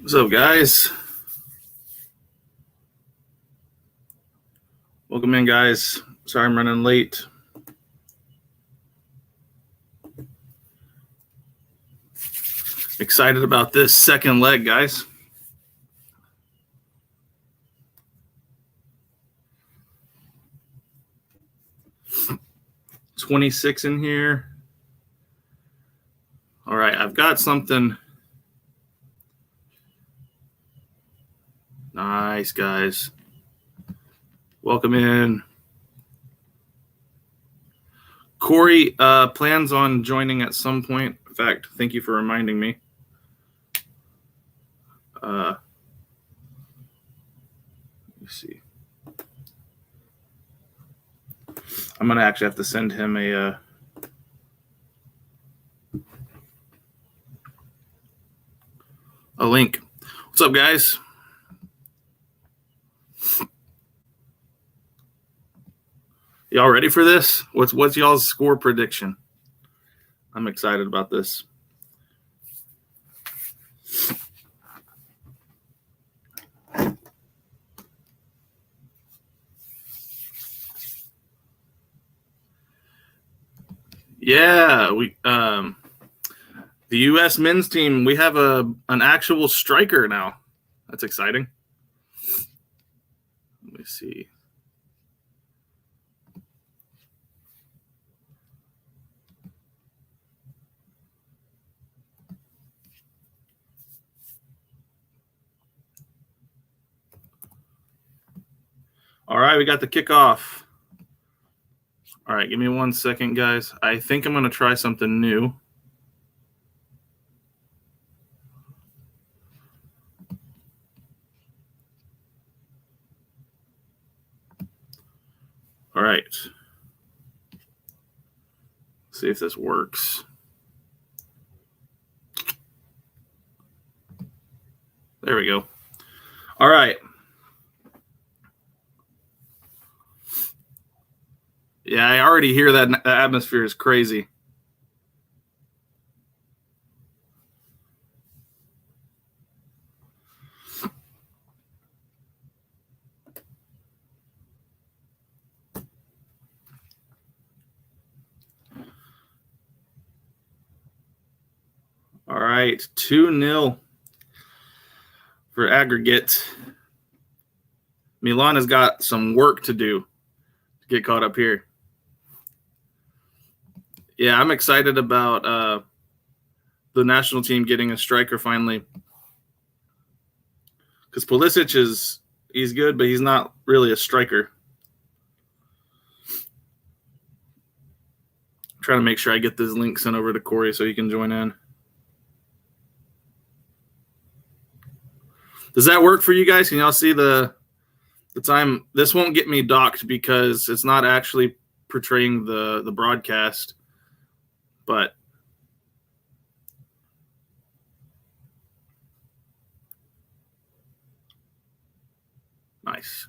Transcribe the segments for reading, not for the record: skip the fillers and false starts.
What's up, guys? Welcome in, guys. Sorry I'm running late. Excited about this second leg, guys. $26 in here. All right, I've got something. Nice, guys. Welcome in. Corey plans on joining at some point. In fact, thank you for reminding me. Let me see. I'm going to actually have to send him a link. What's up, guys? Y'all ready for this? What's y'all's score prediction? I'm excited about this. Yeah, the U.S. men's team, we have an actual striker now. That's exciting. Let me see. All right, we got the kickoff. All right, give me 1 second, guys. I think I'm going to try something new. All right. See if this works. There we go. All right. Yeah, I already hear that the atmosphere is crazy. All right, 2-0 for aggregate. Milan has got some work to do to get caught up here. Yeah, I'm excited about the national team getting a striker finally. Because Pulisic he's good, but he's not really a striker. I'm trying to make sure I get this link sent over to Corey so he can join in. Does that work for you guys? Can y'all see the time? This won't get me docked because it's not actually portraying the broadcast, but nice.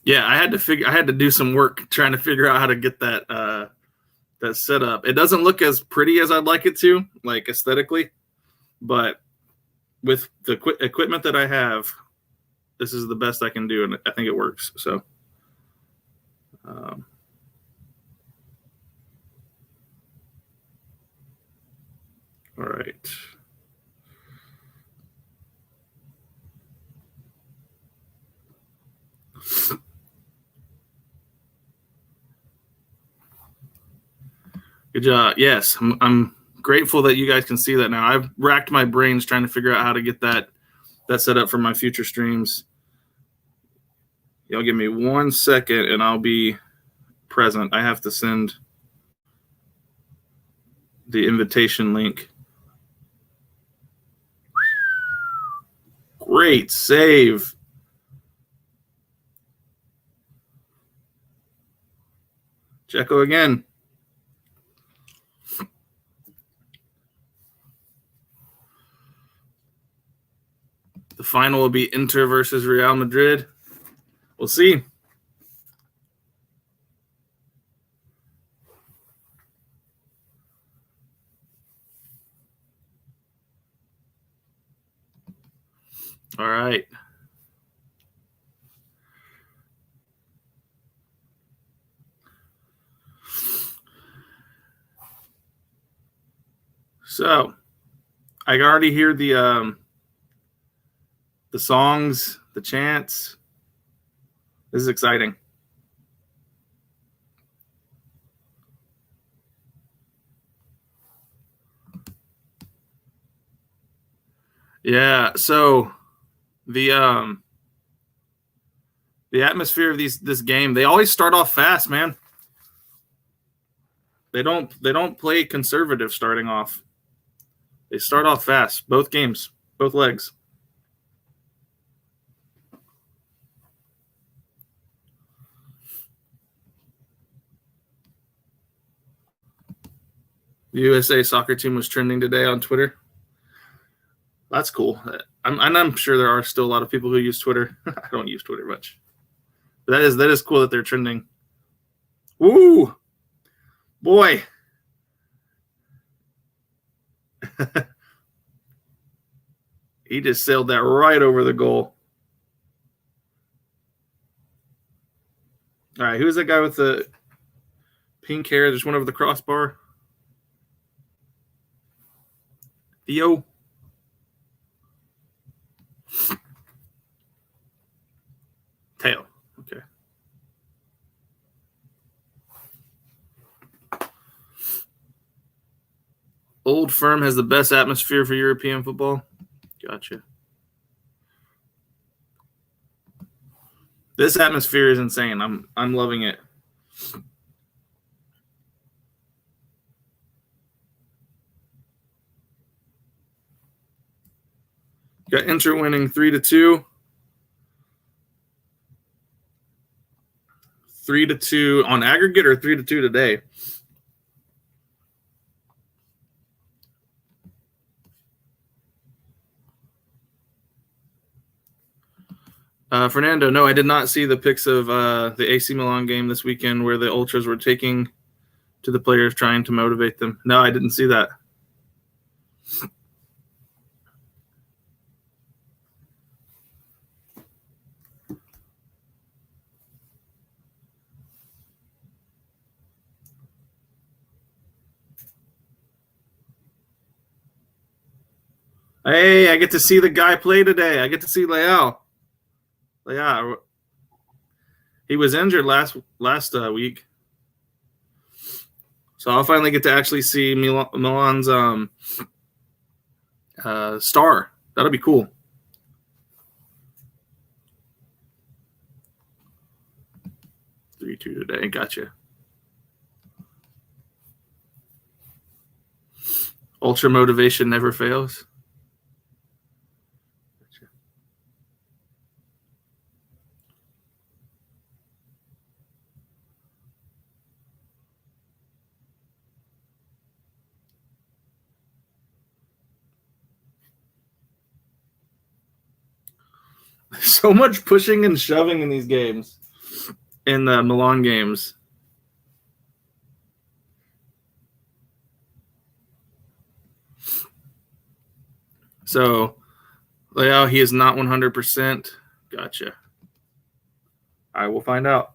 Yeah, I had to do some work trying to figure out how to get that set up. It doesn't look as pretty as I'd like it to, like aesthetically, but with the equipment that I have, this is the best I can do, and I think it works. So, all right. Good job. Yes, I'm grateful that you guys can see that now. I've racked my brains trying to figure out how to get that set up for my future streams. Y'all give me 1 second, and I'll be present. I have to send the invitation link. Great save. Checo again. The final will be Inter versus Real Madrid. We'll see. All right. So I can already hear the songs, the chants. This is exciting. Yeah. So the atmosphere of this game, they always start off fast, man. They don't play conservative starting off. They start off fast. Both games, both legs. The USA soccer team was trending today on Twitter. That's cool. I'm sure there are still a lot of people who use Twitter. I don't use Twitter much. But that is cool that they're trending. Woo! Boy. He just sailed that right over the goal. All right, who's that guy with the pink hair? There's one over the crossbar. Theo. Tail. Okay. Old Firm has the best atmosphere for European football. Gotcha. This atmosphere is insane. I'm loving it. Got Inter winning 3-2. 3-2 on aggregate or 3-2 today? Fernando, no, I did not see the pics of the AC Milan game this weekend where the Ultras were taking to the players trying to motivate them. No, I didn't see that. Hey, I get to see the guy play today. I get to see Leao. Leao. He was injured last week. So I'll finally get to actually see Milan's star. That'll be cool. (3-2) today. Gotcha. Ultra motivation never fails. Gotcha. So much pushing and shoving in these games, in the Milan games. So, Leao, he is not 100%. Gotcha. I will find out.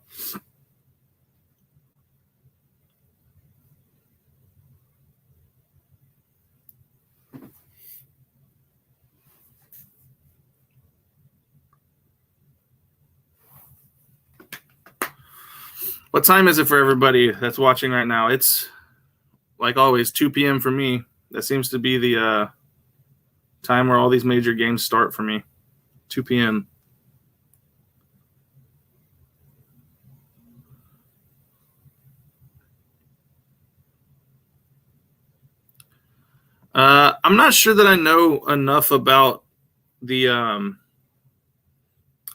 What time is it for everybody that's watching right now? It's, like always, 2 p.m. for me. That seems to be the time where all these major games start for me. 2 p.m. I'm not sure that I know enough about the I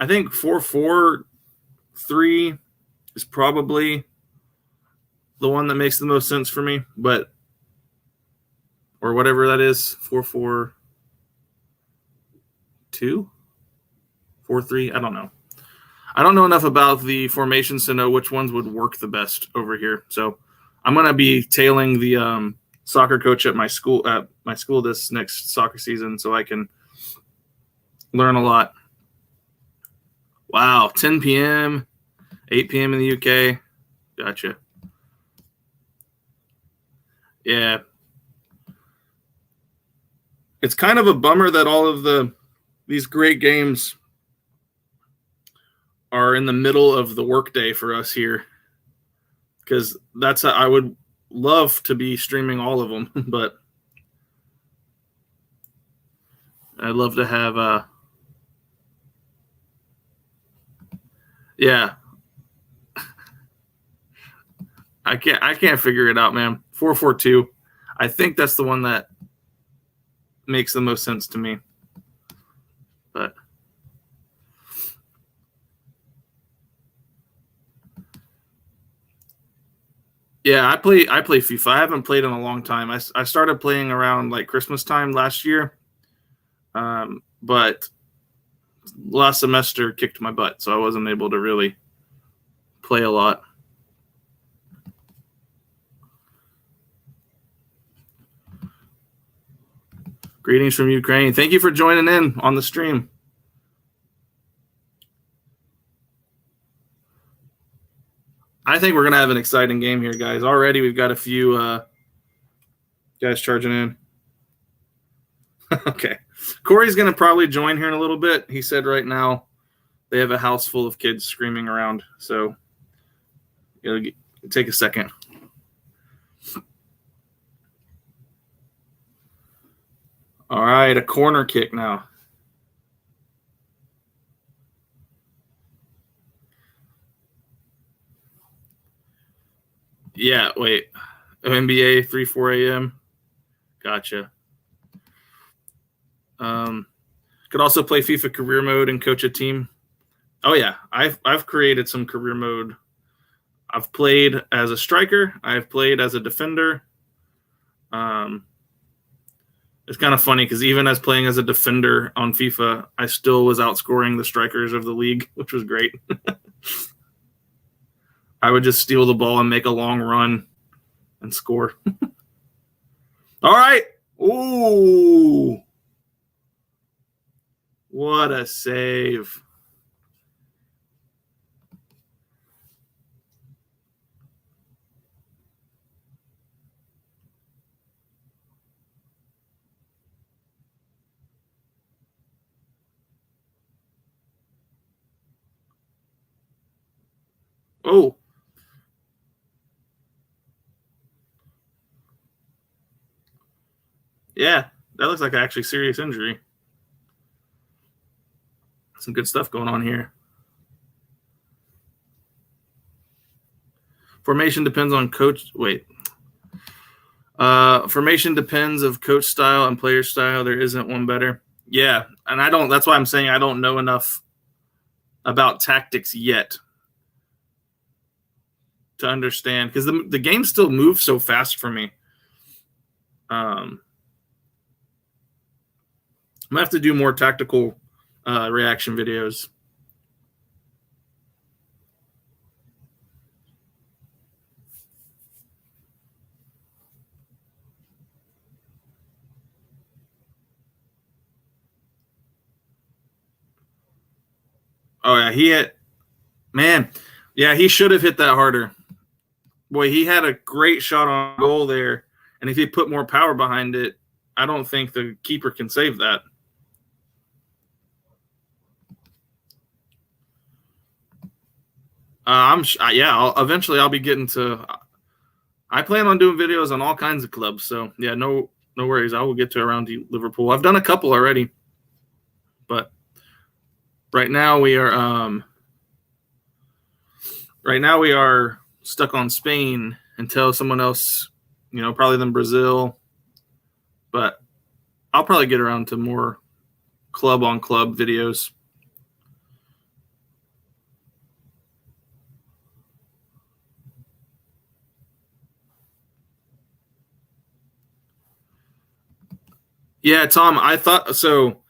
think 4-4-3 is probably the one that makes the most sense for me, but or whatever that is, 4-4-2, 4-3. I don't know. I don't know enough about the formations to know which ones would work the best over here. So I'm gonna be tailing the soccer coach at my school this next soccer season, so I can Learn a lot. Wow, 10 p.m., 8 p.m. in the UK. Gotcha. Yeah. It's kind of a bummer that all of these great games are in the middle of the workday for us here, because I would love to be streaming all of them, but I'd love to have yeah. I can't figure it out, man. 442. I think that's the one that makes the most sense to me. But yeah, I play FIFA. I haven't played in a long time. I started playing around like Christmas time last year. But last semester kicked my butt, so I wasn't able to really play a lot. Greetings from Ukraine. Thank you for joining in on the stream. I think we're going to have an exciting game here, guys. Already we've got a few guys charging in. Okay. Corey's going to probably join here in a little bit. He said right now they have a house full of kids screaming around, so it'll take a second. All right, a corner kick now. Yeah, wait. NBA 3-4 a.m. Gotcha. Could also play FIFA career mode and coach a team. Oh yeah, I've created some career mode. I've played as a striker. I've played as a defender. It's kind of funny because even as playing as a defender on FIFA, I still was outscoring the strikers of the league, which was great. I would just steal the ball and make a long run and score. All right. Ooh. What a save. Oh. Yeah, that looks like actually serious injury. Some good stuff going on here. Formation depends on coach. Wait. Formation depends of coach style and player style. There isn't one better. Yeah, and I don't. That's why I'm saying I don't know enough about tactics yet to understand, because the game still moves so fast for me. I'm gonna have to do more tactical reaction videos. Oh yeah, he should have hit that harder. Boy, he had a great shot on goal there, and if he put more power behind it, I don't think the keeper can save that. Eventually I'll be getting to. I plan on doing videos on all kinds of clubs, so yeah, no worries. I will get to around Liverpool. I've done a couple already, but right now we are stuck on Spain until someone else, probably then Brazil. But I'll probably get around to more club on club videos. Yeah, Tom, I thought so.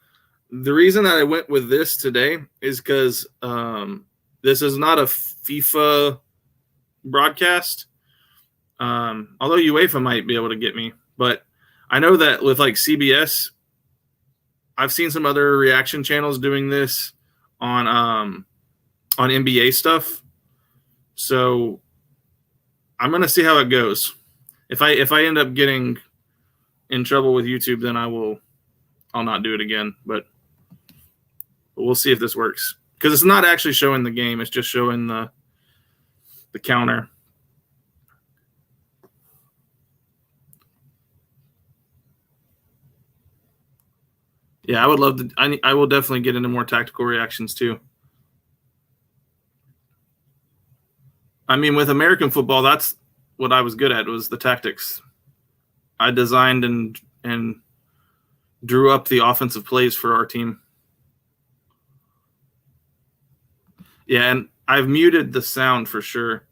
The reason that I went with this today is because this is not a FIFA broadcast. Although UEFA might be able to get me, but I know that with like CBS, I've seen some other reaction channels doing this on NBA stuff. So I'm gonna see how it goes. If I end up getting in trouble with YouTube, then I'll not do it again. But we'll see if this works, because it's not actually showing the game; it's just showing the counter. Yeah, I would love to. I will definitely get into more tactical reactions too. I mean, with American football, that's what I was good at, was the tactics. I designed and drew up the offensive plays for our team. Yeah, and I've muted the sound for sure.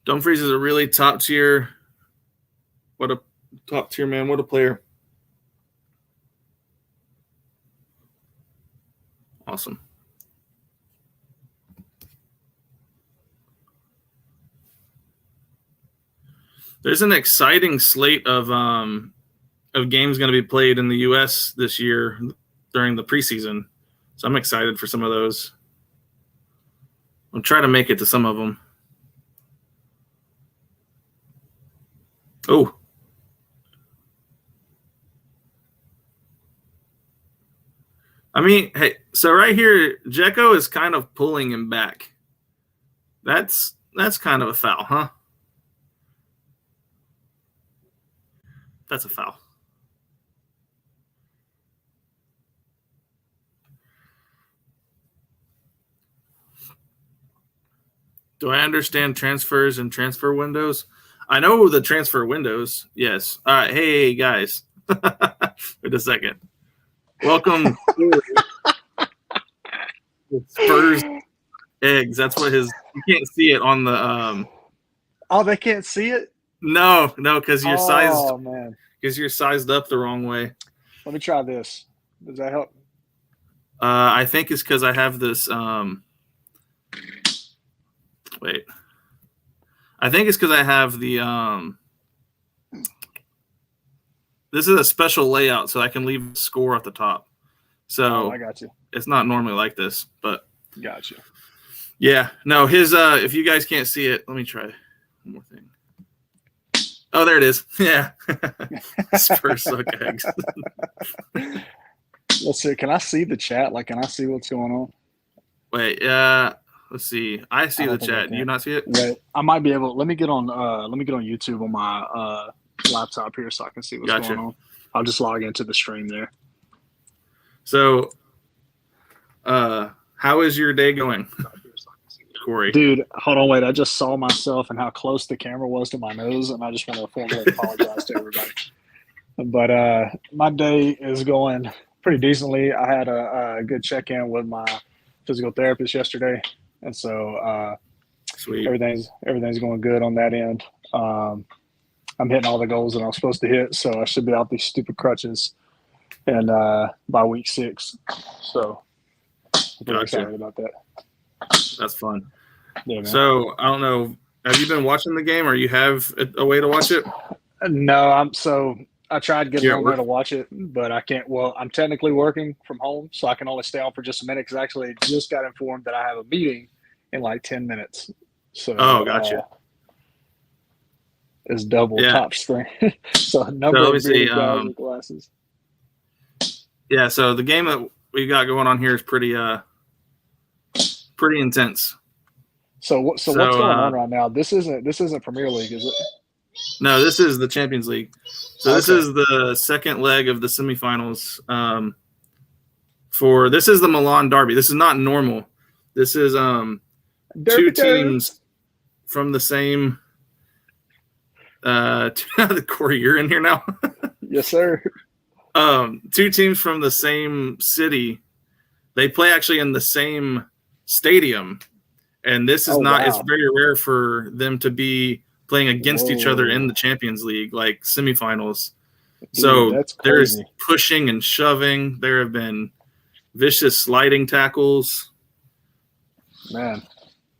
Dumfries is a really top tier. What a top tier man. What a player. Awesome. There's an exciting slate of games going to be played in the U.S. this year during the preseason. So I'm excited for some of those. I'll try to make it to some of them. Oh. I mean, hey, so right here, Dzeko is kind of pulling him back. That's kind of a foul, huh? That's a foul. Do I understand transfers and transfer windows? I know the transfer windows. Yes. All right. Hey, guys. Wait a second. Welcome to Spurs eggs. That's what his. You can't see it on the. Oh, they can't see it? No, because you're sized. Oh, man. Because you're sized up the wrong way. Let me try this. Does that help? I think it's because I have this. Wait. I think it's because I have the. This is a special layout, so I can leave the score at the top. So I got you. It's not normally like this, but. Got you. Yeah. No, his. If you guys can't see it, let me try one more thing. Oh, there it is. Yeah. Spurs suck eggs. Let's see. Can I see the chat? Like, can I see what's going on? Wait. Let's see. I see the chat. Do you not see it? Wait. I might be able. Let me get on YouTube on my laptop here so I can see what's going on. I'll just log into the stream there. So, how is your day going, Corey? Dude, hold on, wait. I just saw myself and how close the camera was to my nose, and I just want to formally apologize to everybody. But my day is going pretty decently. I had a good check-in with my physical therapist yesterday, and so Sweet. Everything's going good on that end. I'm hitting all the goals that I'm supposed to hit, so I should be out these stupid crutches and by week 6. So I'm pretty excited about that. That's fun. Yeah, so I don't know. Have you been watching the game, or you have a way to watch it? No, I tried getting on there to watch it, but I can't. Well, I'm technically working from home, so I can only stay on for just a minute because I actually just got informed that I have a meeting in like 10 minutes. So gotcha. It's double top screen. So a number of guys with glasses. Yeah, so the game that we got going on here is pretty intense. So what's going on right now? This isn't Premier League, is it? No, this is the Champions League. So this is the second leg of the semifinals. This is the Milan derby. This is not normal. This is two teams from the same. Corey, you're in here now. Yes, sir. 2 teams from the same city. They play actually in the same stadium, and this is it's very rare for them to be playing against each other in the Champions League, like semifinals. Dude, so there's pushing and shoving. There have been vicious sliding tackles. Man.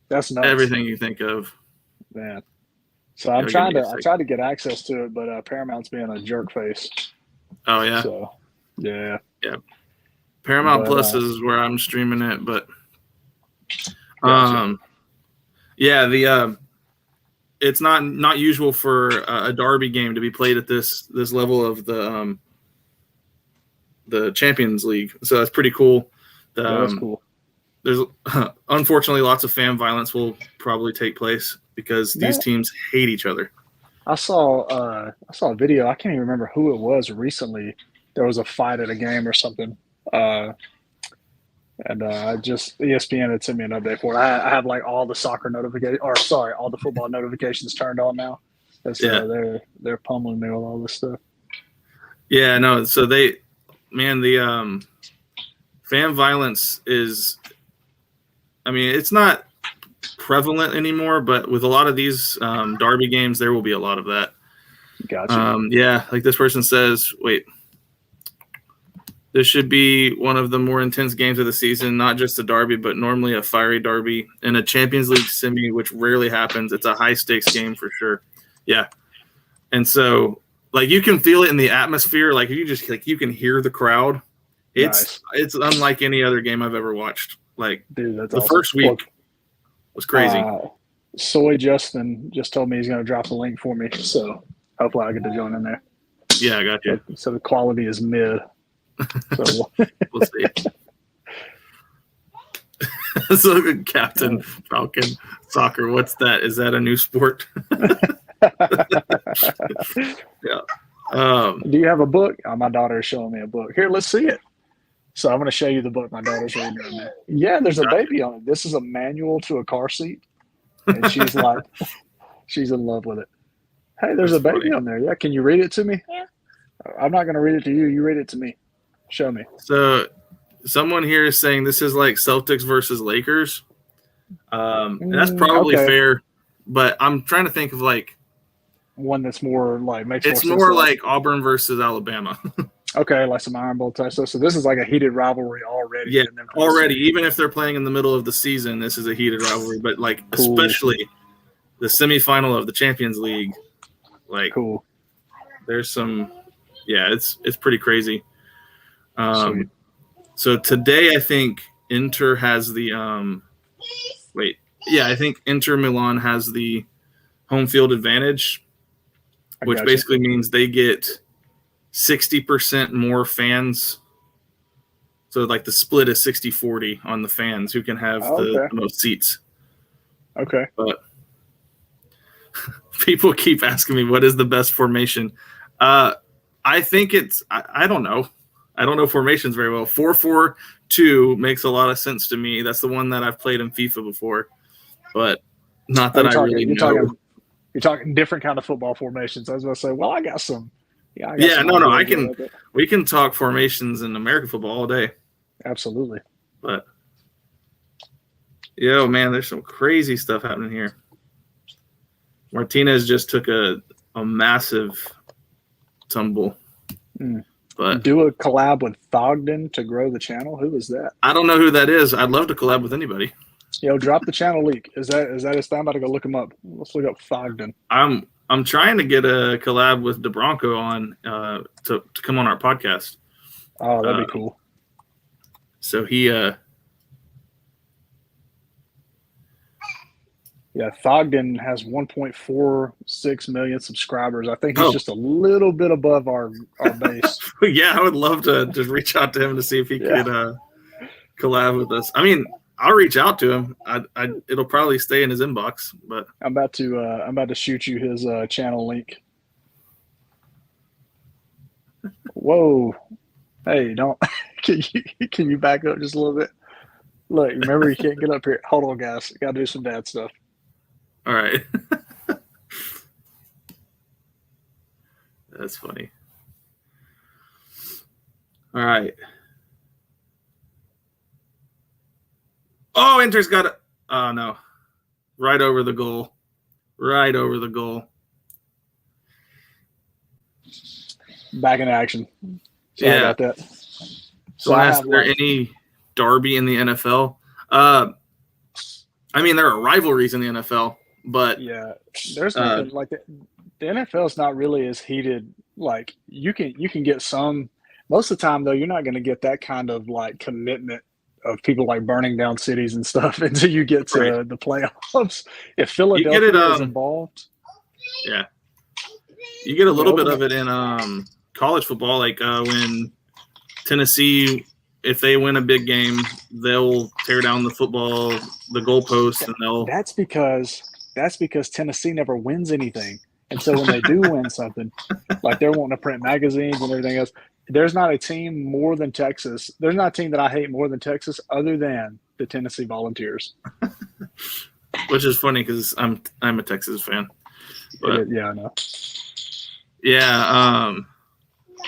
That's nuts. Everything you think of. Man. So I tried to get access to it, but Paramount's being a jerk face. Oh yeah. So yeah. Paramount Plus is where I'm streaming it, but gotcha. yeah, it's not usual for a derby game to be played at this level of the Champions League. So that's pretty cool. That's cool. There's unfortunately lots of fan violence will probably take place because these teams hate each other. I saw a video. I can't even remember who it was recently. There was a fight at a game or something. And just ESPN had sent me an update for it. I have like all the soccer notifications, all the football notifications turned on now. They're pummeling me with all this stuff. Yeah, no. So the fan violence is, I mean, it's not prevalent anymore, but with a lot of these derby games, there will be a lot of that. Gotcha. Yeah, like this person says, wait. This should be one of the more intense games of the season, not just a derby, but normally a fiery derby. In a Champions League semi, which rarely happens, it's a high-stakes game for sure. Yeah. And so, like, you can feel it in the atmosphere. Like, you can hear the crowd. It's unlike any other game I've ever watched. Like, dude, that's the awesome. first week was crazy. Soy Justin just told me he's going to drop the link for me, so hopefully I get to join in there. Yeah, I got you. So the quality is mid. So we'll see. So Captain Falcon Soccer, what's that? Is that a new sport? Yeah. Do you have a book? Oh, my daughter is showing me a book. Here, let's see it. So I'm going to show you the book my daughter's reading on there. Yeah, there's a baby on it. This is a manual to a car seat. And she's like, she's in love with it. Hey, there's a baby on there. Yeah, can you read it to me? Yeah. I'm not going to read it to you. You read it to me. Show me. So someone here is saying this is like Celtics versus Lakers. And that's probably fair, but I'm trying to think of like one that's more like makes it's more like Auburn versus Alabama. Okay, like some Iron Bowl type stuff. So this is like a heated rivalry already. Yeah, already. Even if they're playing in the middle of the season, this is a heated rivalry. But like especially the semifinal of the Champions League, like there's some, it's pretty crazy. So today I think Inter has the I think Inter Milan has the home field advantage, which basically means they get 60% more fans. So like the split is 60-40 on the fans who can have the most seats. Okay. But people keep asking me what is the best formation. I think I don't know. I don't know formations very well. 4-4-2 makes a lot of sense to me. That's the one that I've played in FIFA before, but not that I really know. You're talking different kind of football formations. I was going to say, well, I got some. We can talk formations in American football all day. Absolutely. But man, there's some crazy stuff happening here. Martinez just took a massive tumble. But do a collab with Thogden to grow the channel. Who is that? I don't know who that is. I'd love to collab with anybody. Drop the channel leak. Is that his thing? I'm about to go look him up. Let's look up Thogden. I'm trying to get a collab with DeBronco on to come on our podcast. Oh, that'd be cool. So he Thogden has 1.46 million subscribers. I think he's just a little bit above our base. Yeah, I would love to just reach out to him to see if he could collab with us. I mean, I'll reach out to him. It'll probably stay in his inbox, but I'm about to shoot you his channel link. Whoa. Hey, don't can you back up just a little bit? Look, remember you can't get up here. Hold on, guys. Gotta do some dad stuff. All right. That's funny. All right. Oh, Inter's got it. Oh, no. Right over the goal. Right over the goal. Back in action. Sorry about that. So is there any derby in the NFL? I mean, there are rivalries in the NFL, but Yeah, there's nothing like the NFL is not really as heated. Like you can get some. Most of the time, though, you're not going to get that kind of like commitment of people like burning down cities and stuff until you get right. to the playoffs. If You get it. Philadelphia is involved, Yeah, you get a little bit of ultimate, it in college football, like when Tennessee, if they win a big game, they'll tear down the football, the goalposts, and they'll. that's because Tennessee never wins anything, and so when they do win something, like they're wanting to print magazines and everything else. There's not a team more than Texas. There's not a team that I hate more than Texas, other than the Tennessee Volunteers. Which is funny because I'm a Texas fan. But, Yeah, I know. Yeah,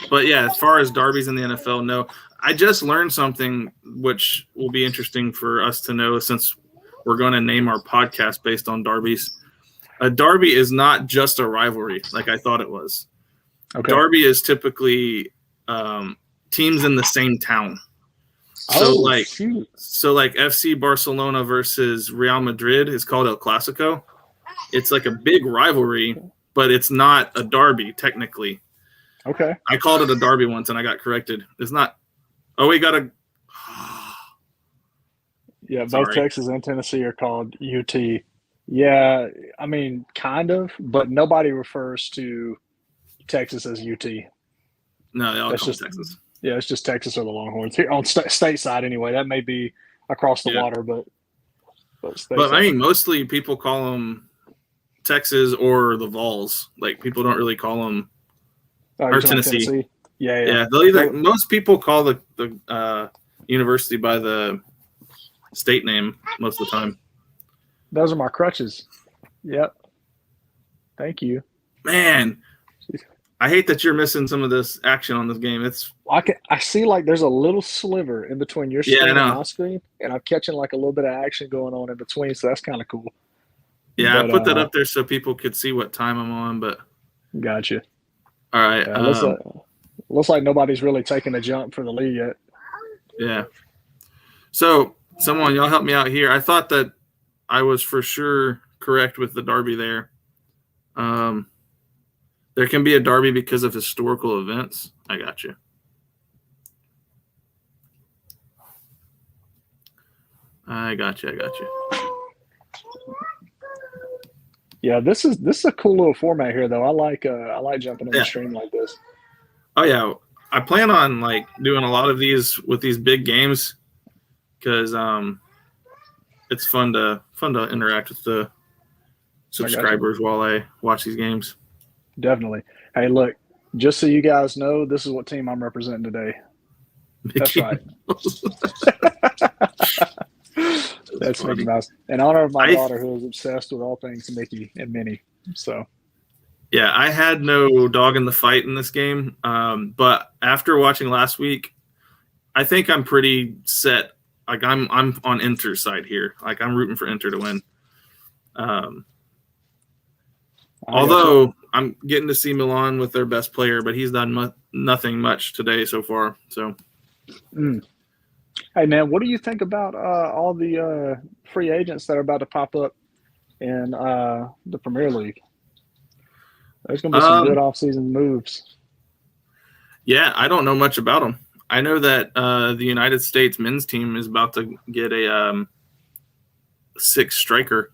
but yeah, as far as derbies in the NFL, no. I just learned something which will be interesting for us to know since we're going to name our podcast based on derbies. A derby is not just a rivalry like I thought it was. Okay. Derby is typically teams in the same town. So Shoot. like FC Barcelona versus Real Madrid is called El Clasico. It's like a big rivalry, but it's not a derby technically. Okay. I called it a derby once and I got corrected. It's not. Oh, we got a. Yeah, Sorry. both Texas and Tennessee are called UT. Yeah, I mean, kind of, but nobody refers to Texas as UT. No, they all That's call just Texas. Yeah, it's just Texas or the Longhorns here on state side anyway. That may be across the water, but I mean, mostly people call them Texas or the Vols. Like people don't really call them or Tennessee. Yeah. Most people call the university by the state name most of the time. Those are my crutches. Yep. Thank you. Man, I hate that you're missing some of this action on this game. I see like there's a little sliver in between your screen and my screen, and I'm catching like a little bit of action going on in between, so that's kind of cool. Yeah, I put that up there so people could see what time I'm on, but gotcha. All right. Yeah, looks like nobody's really taken a jump for the lead yet. Yeah. So, y'all help me out here. I thought that I was for sure correct with the derby there. There can be a derby because of historical events. I got you. Yeah, this is a cool little format here, though. I like jumping in the stream like this. Oh yeah, I plan on like doing a lot of these with these big games because it's fun to interact with the subscribers while I watch these games. Definitely. Hey, look, just so you guys know, this is what team I'm representing today. That's right. That's Mickey Mouse. In honor of my daughter, who is obsessed with all things Mickey and Minnie. So, yeah, I had no dog in the fight in this game. But after watching last week, I think I'm pretty set. Like I'm on Inter's side here. Like I'm rooting for Inter to win. Although I'm getting to see Milan with their best player, but he's done nothing much today so far. So. Hey, man, what do you think about all the free agents that are about to pop up in the Premier League? There's going to be some good offseason moves. Yeah, I don't know much about them. I know that the United States men's team is about to get a sixth striker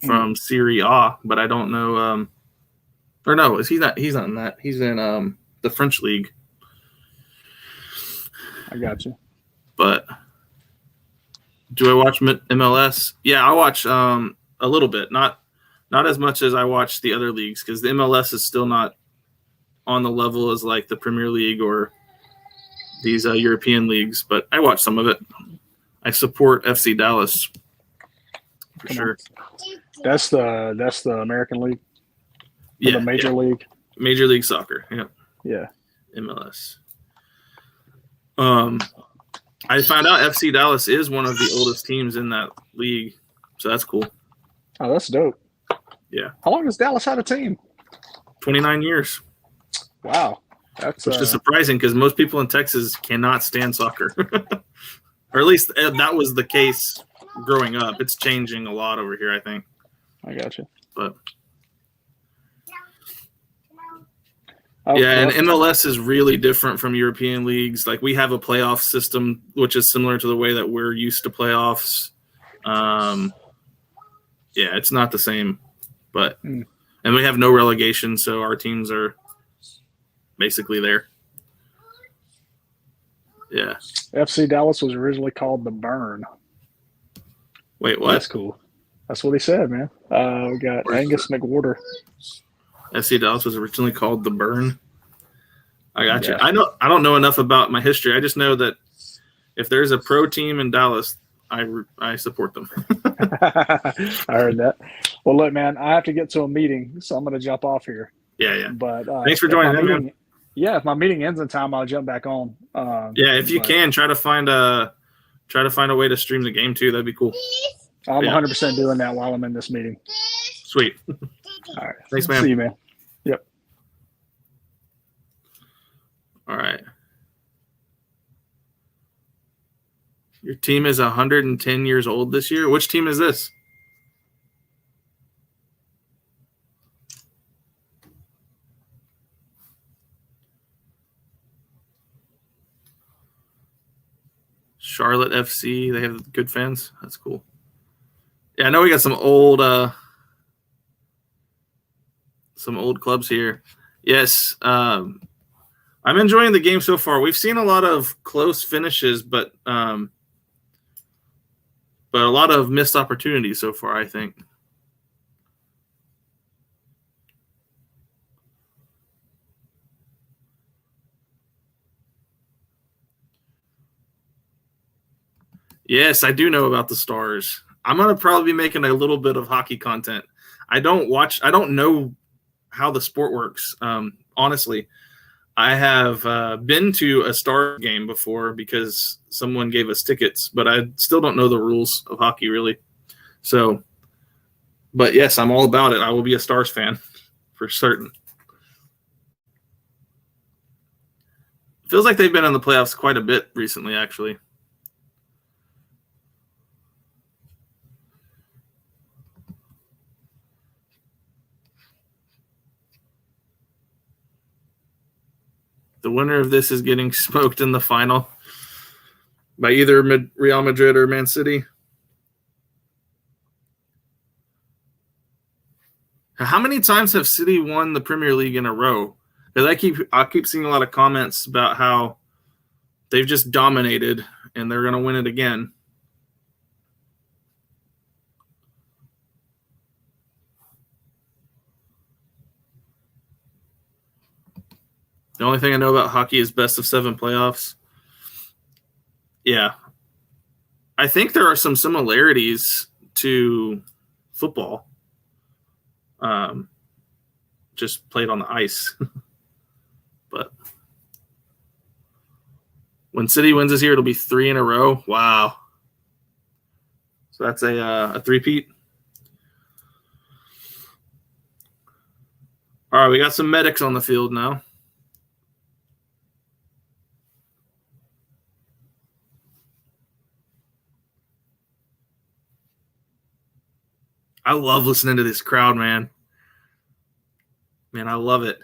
from Serie A, but I don't know. Or no, he's not in that. He's in the French league. I got you. But do I watch MLS? Yeah, I watch a little bit, not as much as I watch the other leagues because the MLS is still not on the level as like the Premier League or these European leagues. But I watch some of it. I support FC Dallas for sure. That's the American League. Yeah, the Major League. Major League Soccer. Yep. Yeah. MLS. I found out FC Dallas is one of the oldest teams in that league, so that's cool. Oh, that's dope. Yeah. How long has Dallas had a team? 29 years. Wow. Which is surprising because most people in Texas cannot stand soccer. Or at least that was the case growing up. It's changing a lot over here, I think. I got you. But Oh, yeah, well, and MLS is really different from European leagues. Like we have a playoff system, which is similar to the way that we're used to playoffs. Yeah, it's not the same, but and we have no relegation, so our teams are basically there. Yeah. FC Dallas was originally called the Burn. Wait, what? That's cool. That's what he said, man. We got Angus McWhorter. FC Dallas was originally called the Burn. I got you. Yeah. I don't know enough about my history. I just know that if there's a pro team in Dallas, I support them. I heard that. Well, look, man, I have to get to a meeting, so I'm going to jump off here. Yeah. But thanks for joining in, man. Yeah, if my meeting ends in time, I'll jump back on. Yeah, if you can, try to find a way to stream the game too. That'd be cool. I'm 100% doing that while I'm in this meeting. Sweet. All right. Thanks, man. See you, man. Yep. All right. Your team is 110 years old this year. Which team is this? Charlotte FC. They have good fans. That's cool. Yeah, I know we got some old clubs here. Yes. I'm enjoying the game so far. We've seen a lot of close finishes, but a lot of missed opportunities so far, I think. Yes, I do know about the Stars. I'm going to probably be making a little bit of hockey content. I don't know how the sport works. Honestly, I have been to a Star game before because someone gave us tickets, but I still don't know the rules of hockey really. So, but yes, I'm all about it. I will be a Stars fan for certain. Feels like they've been in the playoffs quite a bit recently, actually. The winner of this is getting smoked in the final by either Real Madrid or Man City. How many times have City won the Premier League in a row? Because I keep seeing a lot of comments about how they've just dominated and they're going to win it again. The only thing I know about hockey is best of 7 playoffs. Yeah. I think there are some similarities to football. Just played on the ice. But when City wins this year, it'll be 3 in a row. Wow. So that's a three-peat. All right, we got some medics on the field now. I love listening to this crowd, man. Man, I love it.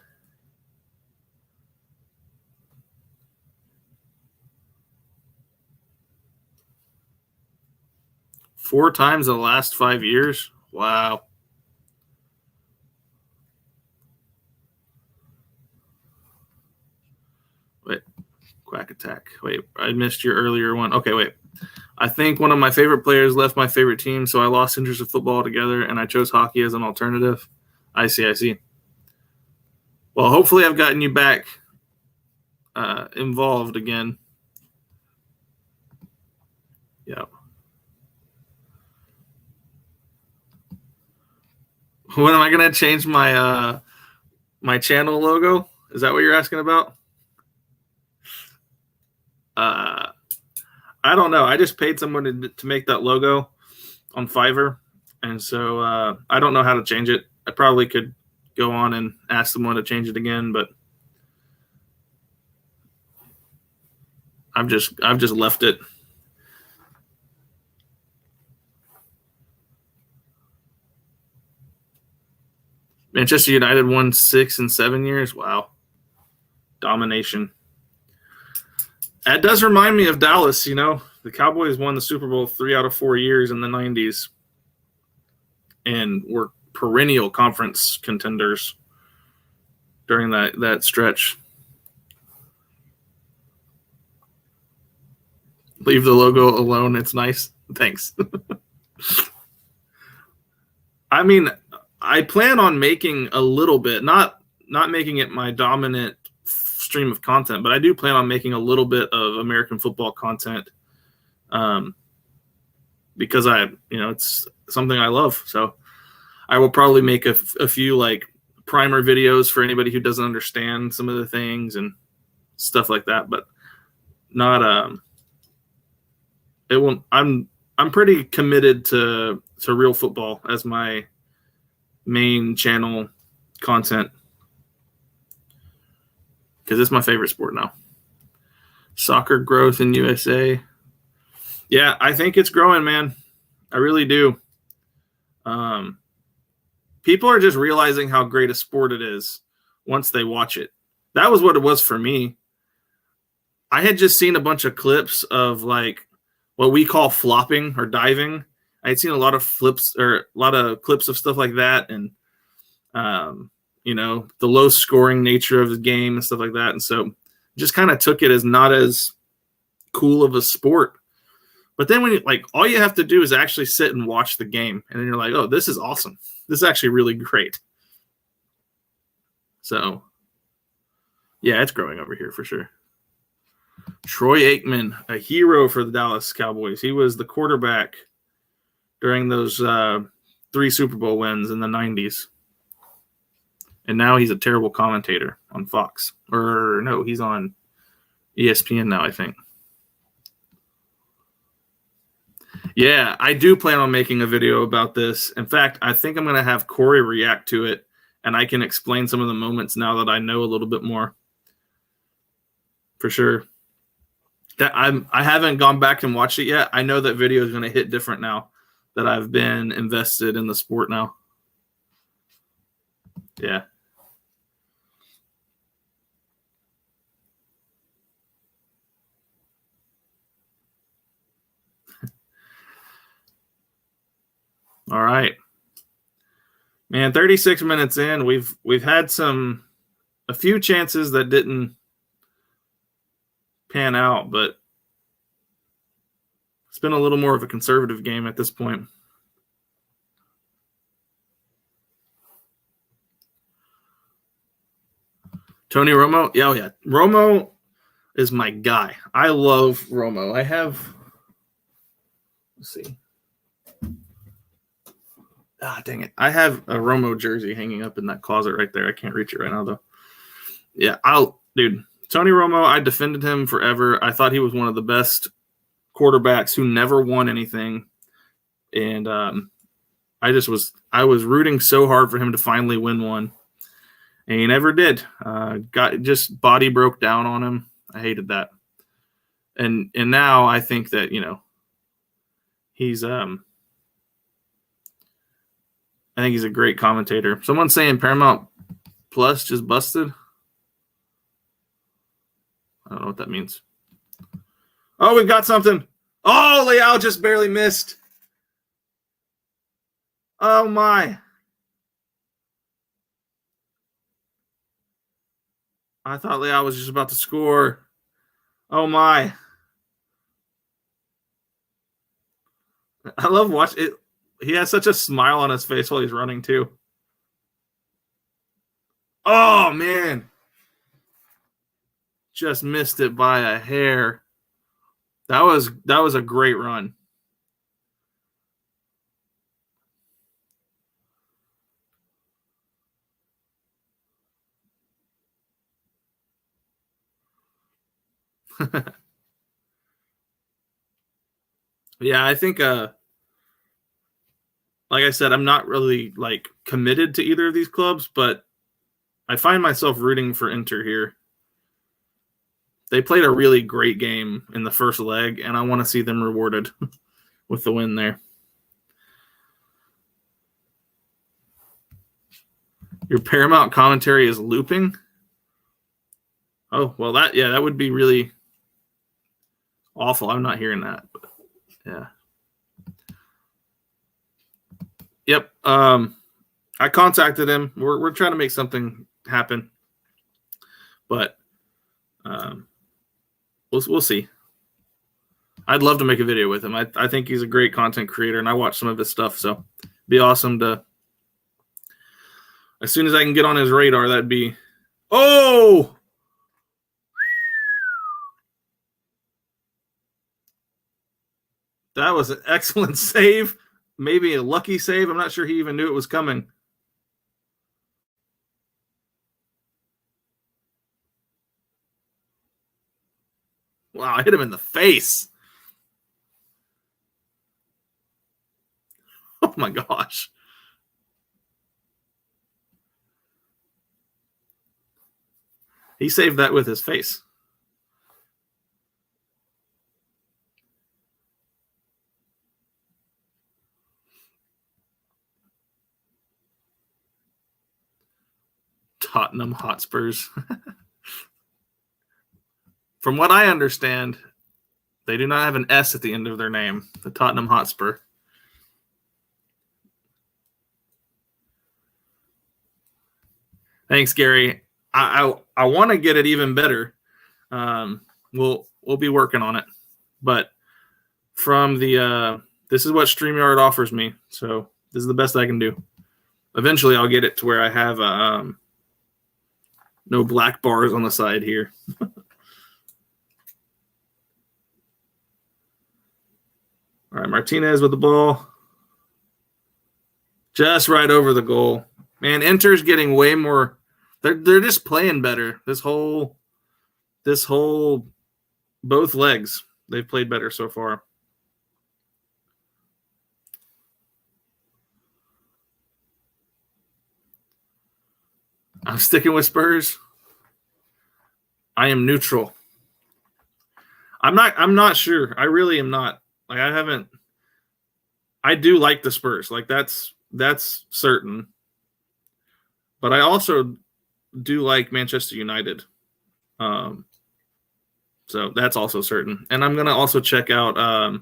Four times in the last 5 years. Wow. Wait, quack attack. Wait, I missed your earlier one. Okay, wait. I think one of my favorite players left my favorite team, so I lost interest in football altogether, and I chose hockey as an alternative. I see. Well, hopefully I've gotten you back involved again. Yeah. When am I going to change my my channel logo? Is that what you're asking about? I don't know. I just paid someone to make that logo on Fiverr, and so I don't know how to change it. I probably could go on and ask someone to change it again, but I've just left it. Manchester United won 6 and 7 years. Wow. Domination. That does remind me of Dallas, you know. The Cowboys won the Super Bowl 3 out of 4 years in the 90s and were perennial conference contenders during that stretch. Leave the logo alone. It's nice. Thanks. I mean, I plan on making a little bit, not making it my dominant stream of content, but I do plan on making a little bit of American football content, because it's something I love. So I will probably make a few like primer videos for anybody who doesn't understand some of the things and stuff like that, but not it won't. I'm pretty committed to real football as my main channel content because it's my favorite sport now. Soccer growth in USA. Yeah, I think it's growing, man. I really do. People are just realizing how great a sport it is once they watch it. That was what it was for me. I had just seen a bunch of clips of like what we call flopping or diving. I had seen a lot of clips of stuff like that, and the low scoring nature of the game and stuff like that. And so just kind of took it as not as cool of a sport. But then when all you have to do is actually sit and watch the game, and then you're like, oh, this is awesome. This is actually really great. So yeah, it's growing over here for sure. Troy Aikman, a hero for the Dallas Cowboys. He was the quarterback during those 3 Super Bowl wins in the 90s. And now he's a terrible commentator on Fox. Or no, he's on ESPN now, I think. Yeah, I do plan on making a video about this. In fact, I think I'm going to have Corey react to it, and I can explain some of the moments now that I know a little bit more. For sure. I haven't gone back and watched it yet. I know that video is going to hit different now that I've been invested in the sport now. Yeah. All right. Man, 36 minutes in, we've had a few chances that didn't pan out, but it's been a little more of a conservative game at this point. Tony Romo? Yeah, oh yeah. Romo is my guy. I love Romo. Let's see. Dang it. I have a Romo jersey hanging up in that closet right there. I can't reach it right now, though. Yeah, Tony Romo, I defended him forever. I thought he was one of the best quarterbacks who never won anything. And I was rooting so hard for him to finally win one. And he never did. Just body broke down on him. I hated that. And now I think that, he's I think he's a great commentator. Someone's saying Paramount Plus just busted. I don't know what that means. Oh, we've got something. Oh, Leal just barely missed. Oh, my. I thought Leal was just about to score. Oh, my. I love watching it. He has such a smile on his face while he's running, too. Oh, man. Just missed it by a hair. That was a great run. Yeah, I think like I said, I'm not really committed to either of these clubs, but I find myself rooting for Inter here. They played a really great game in the first leg, and I want to see them rewarded with the win there. Your Paramount commentary is looping? Oh, well, that would be really awful. I'm not hearing that. But yeah. Yep. I contacted him. We're trying to make something happen, but we'll see. I'd love to make a video with him. I think he's a great content creator, and I watch some of his stuff. So, it'd be awesome to. As soon as I can get on his radar, that'd be. Oh. That was an excellent save. Maybe a lucky save. I'm not sure he even knew it was coming. Wow, I hit him in the face. Oh my gosh. He saved that with his face. Tottenham Hotspurs. From what I understand, they do not have an S at the end of their name, the Tottenham Hotspur. Thanks, Gary. I want to get it even better. We'll be working on it. But from the this is what StreamYard offers me, so this is the best I can do. Eventually, I'll get it to where I have no black bars on the side here. All right, Martinez with the ball. Just right over the goal. Man, Inter's getting way more. They're just playing better. This whole both legs, they've played better so far. I'm sticking with Spurs. I am neutral. I'm not sure. I really am not. Like I do like the Spurs. Like that's certain. But I also do like Manchester United. So that's also certain. And I'm going to also check out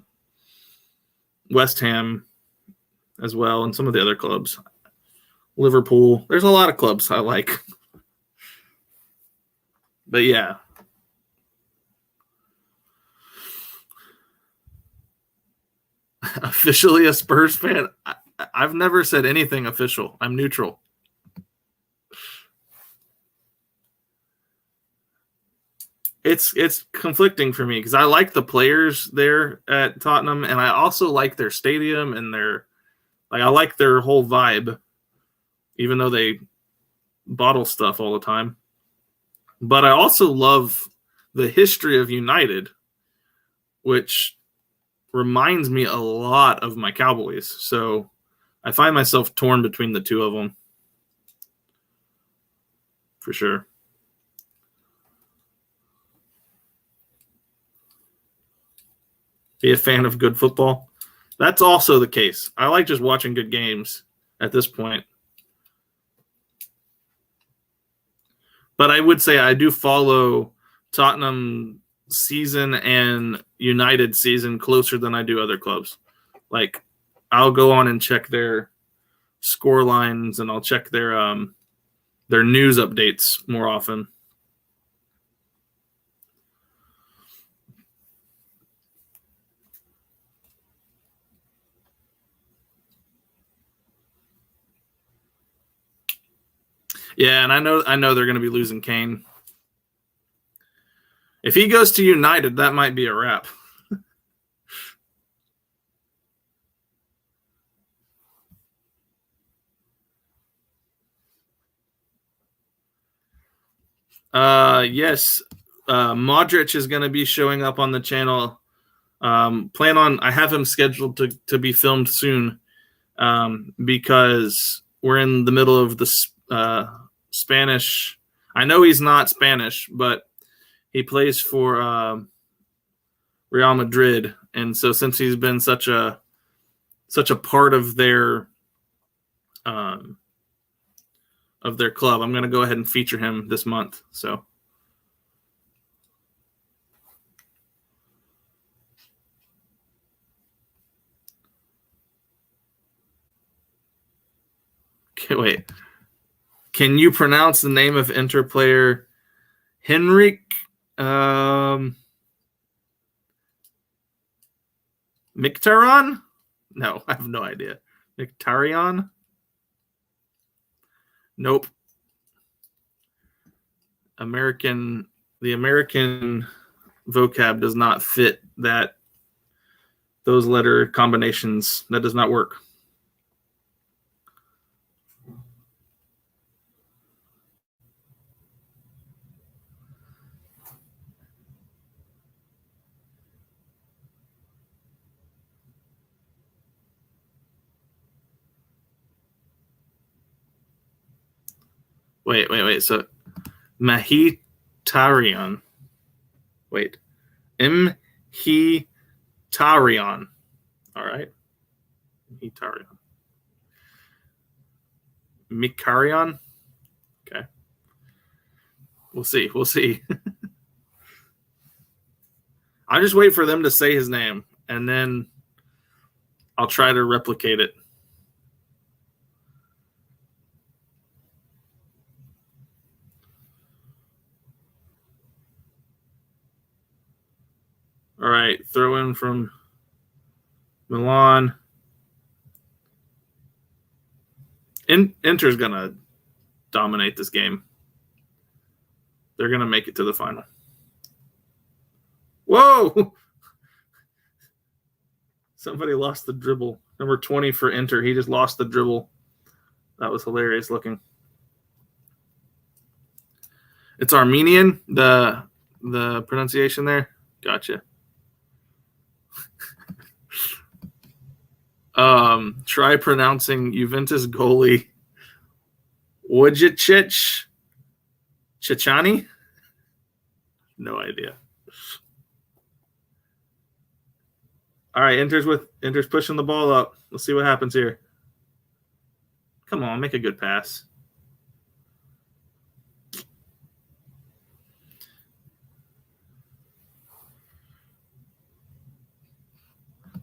West Ham as well and some of the other clubs. Liverpool. There's a lot of clubs I like. But yeah. Officially a Spurs fan? I've never said anything official. I'm neutral. It's conflicting for me because I like the players there at Tottenham, and I also like their stadium and I like their whole vibe, even though they bottle stuff all the time. But I also love the history of United, which reminds me a lot of my Cowboys. So I find myself torn between the two of them. For sure. Be a fan of good football. That's also the case. I like just watching good games at this point. But I would say I do follow Tottenham season and United season closer than I do other clubs. Like I'll go on and check their score lines and I'll check their news updates more often. Yeah, and I know they're going to be losing Kane. If he goes to United, that might be a wrap. Yes, Modric is going to be showing up on the channel. I have him scheduled to be filmed soon because we're in the middle of the Spanish. I know he's not Spanish, but he plays for Real Madrid, and so since he's been such a part of their of their club. I'm going to go ahead and feature him this month. So. Okay, wait. Can you pronounce the name of Inter player Henrik Mkhitaryan? No, I have no idea. Mkhitaryan? Nope. The American vocab does not fit those letter combinations. That does not work. Wait. So Mkhitaryan. Wait. Mkhitaryan. All right. Mkhitaryan. Mkhitaryan. Okay. We'll see. I'll just wait for them to say his name, and then I'll try to replicate it. All right, throw in from Milan. Inter's going to dominate this game. They're going to make it to the final. Whoa! Somebody lost the dribble. Number 20 for Inter. He just lost the dribble. That was hilarious looking. It's Armenian, the pronunciation there. Gotcha. Try pronouncing Juventus goalie Wojciech Chechani? No idea. All right, Inter's pushing the ball up. Let's see what happens here. Come on, make a good pass.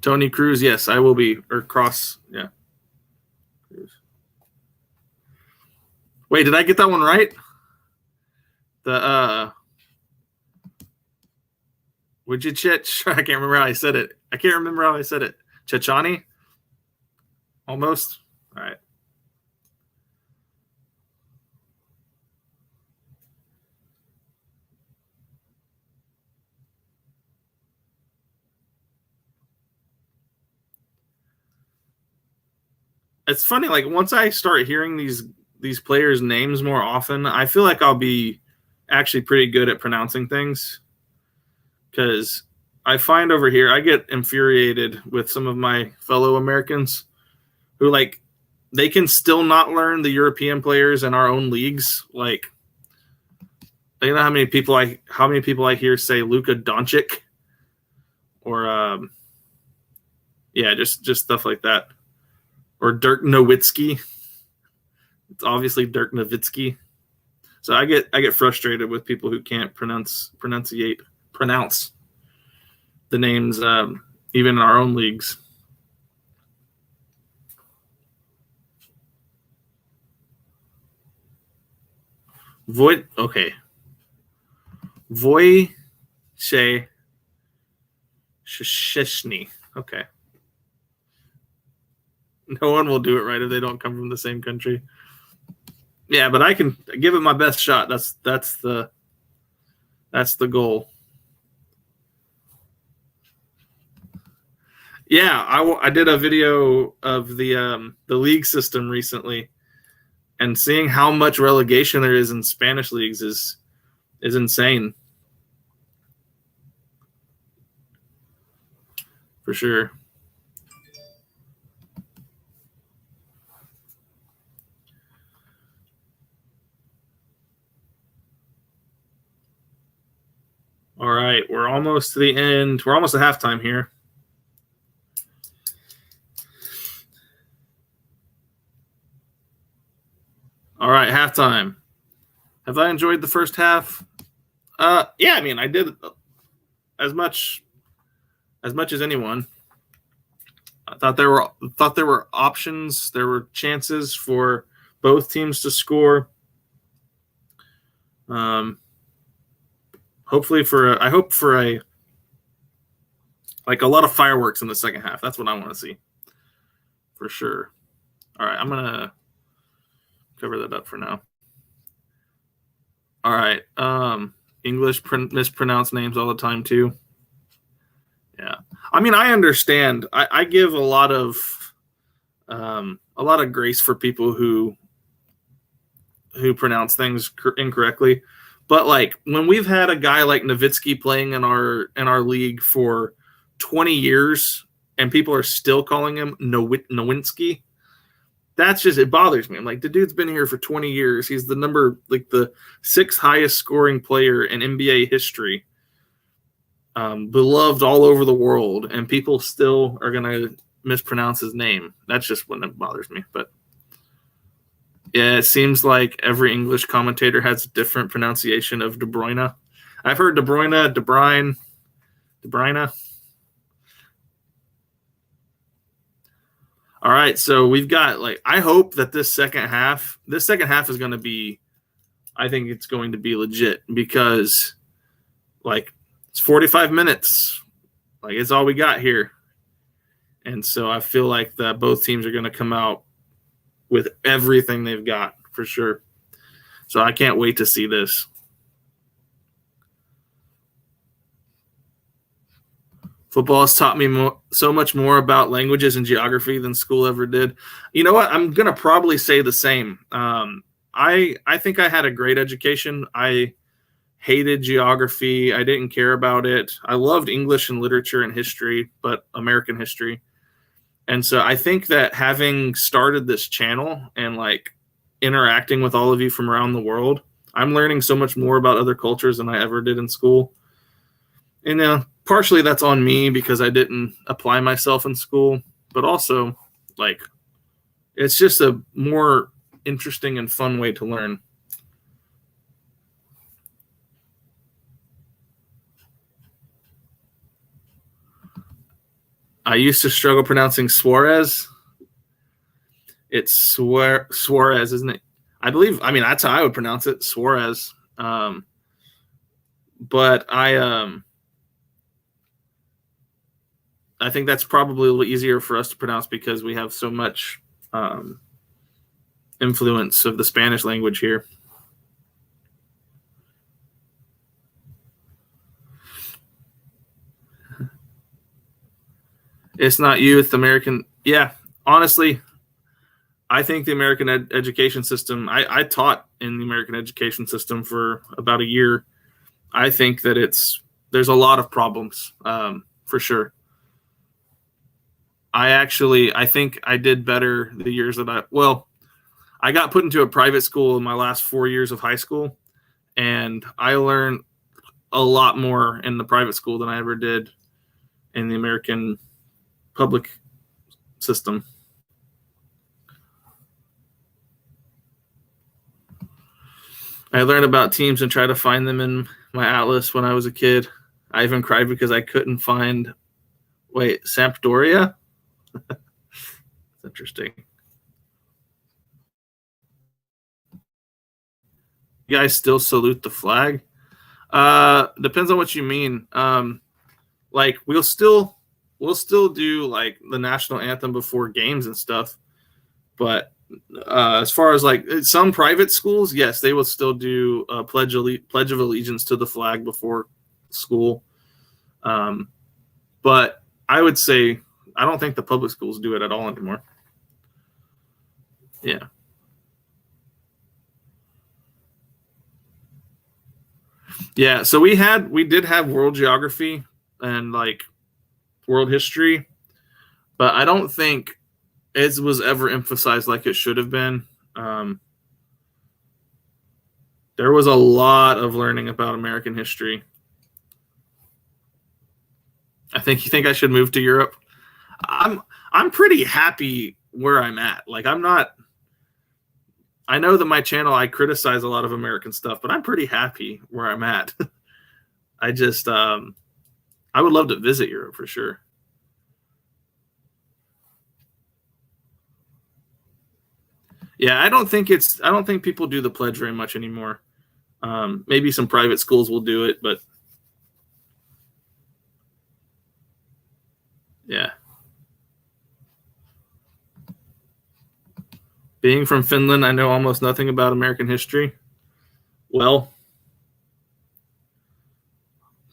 Tony Cruz, yes, I will be. Or Cross, yeah. Wait, did I get that one right? The Wojciech, I can't remember how I said it. Chechani? Almost? All right. It's funny, like once I start hearing these players' names more often, I feel like I'll be actually pretty good at pronouncing things. Because I find over here, I get infuriated with some of my fellow Americans who, like, they can still not learn the European players in our own leagues. Like, you know how many people I hear say Luka Doncic, or just stuff like that, or Dirk Nowitzki. It's obviously Dirk Nowitzki. So I get frustrated with people who can't pronounce the names, even in our own leagues. Wojciech Szczesny. Okay. No one will do it right if they don't come from the same country. Yeah, but I can give it my best shot. That's the goal. Yeah, I did a video of the league system recently, and seeing how much relegation there is in Spanish leagues is insane. For sure. All right, we're almost to the end. We're almost at halftime here. All right, halftime. Have I enjoyed the first half? Yeah, I mean, I did as much as anyone. I thought there were options, there were chances for both teams to score. I hope for a lot of fireworks in the second half. That's what I want to see, for sure. All right, I'm gonna cover that up for now. All right, English mispronounce names all the time too. Yeah, I mean, I understand. I give a lot of grace for people who pronounce things incorrectly. But like when we've had a guy like Nowitzki playing in our league for 20 years and people are still calling him Nowinski, it bothers me. I'm like, the dude's been here for 20 years. He's the the 6th highest scoring player in NBA history. Beloved all over the world, and people still are going to mispronounce his name. That's just when it bothers me. But yeah, it seems like every English commentator has a different pronunciation of De Bruyne. I've heard De Bruyne, De Bruyne. All right, so we've got I hope that this second half is going to be, I think it's going to be legit, because it's 45 minutes. It's all we got here. And so I feel like that both teams are going to come out with everything they've got, for sure. So I can't wait to see this. Football has taught me so much more about languages and geography than school ever did. You know what? I'm going to probably say the same. I think I had a great education. I hated geography. I didn't care about it. I loved English and literature and history, but American history. And so I think that having started this channel and interacting with all of you from around the world, I'm learning so much more about other cultures than I ever did in school. And partially that's on me because I didn't apply myself in school, but also it's just a more interesting and fun way to learn. I used to struggle pronouncing Suarez. It's Suarez, isn't it? I mean, that's how I would pronounce it, Suarez. But I think that's probably a little easier for us to pronounce because we have so much influence of the Spanish language here. It's not you, it's the American. Yeah, honestly, I think the American education system, I taught in the American education system for about a year. I think that there's a lot of problems, for sure. I think I did better the years that I got put into a private school in my last 4 years of high school, and I learned a lot more in the private school than I ever did in the American public system. I learned about teams and tried to find them in my atlas when I was a kid. I even cried because I couldn't find Sampdoria? That's interesting. You guys still salute the flag? Depends on what you mean. We'll still do the national anthem before games and stuff. But as far as some private schools, yes, they will still do a pledge of allegiance to the flag before school. But I would say I don't think the public schools do it at all anymore. Yeah. Yeah, so we did have world geography and world history, but I don't think it was ever emphasized like it should have been. There was a lot of learning about American history. You think I should move to Europe? I'm pretty happy where I'm at. I'm not I know that my channel, I criticize a lot of American stuff, but I'm pretty happy where I'm at. I just, I would love to visit Europe for sure. Yeah, I don't think people do the pledge very much anymore. Maybe some private schools will do it, but yeah. Being from Finland, I know almost nothing about American history. Well,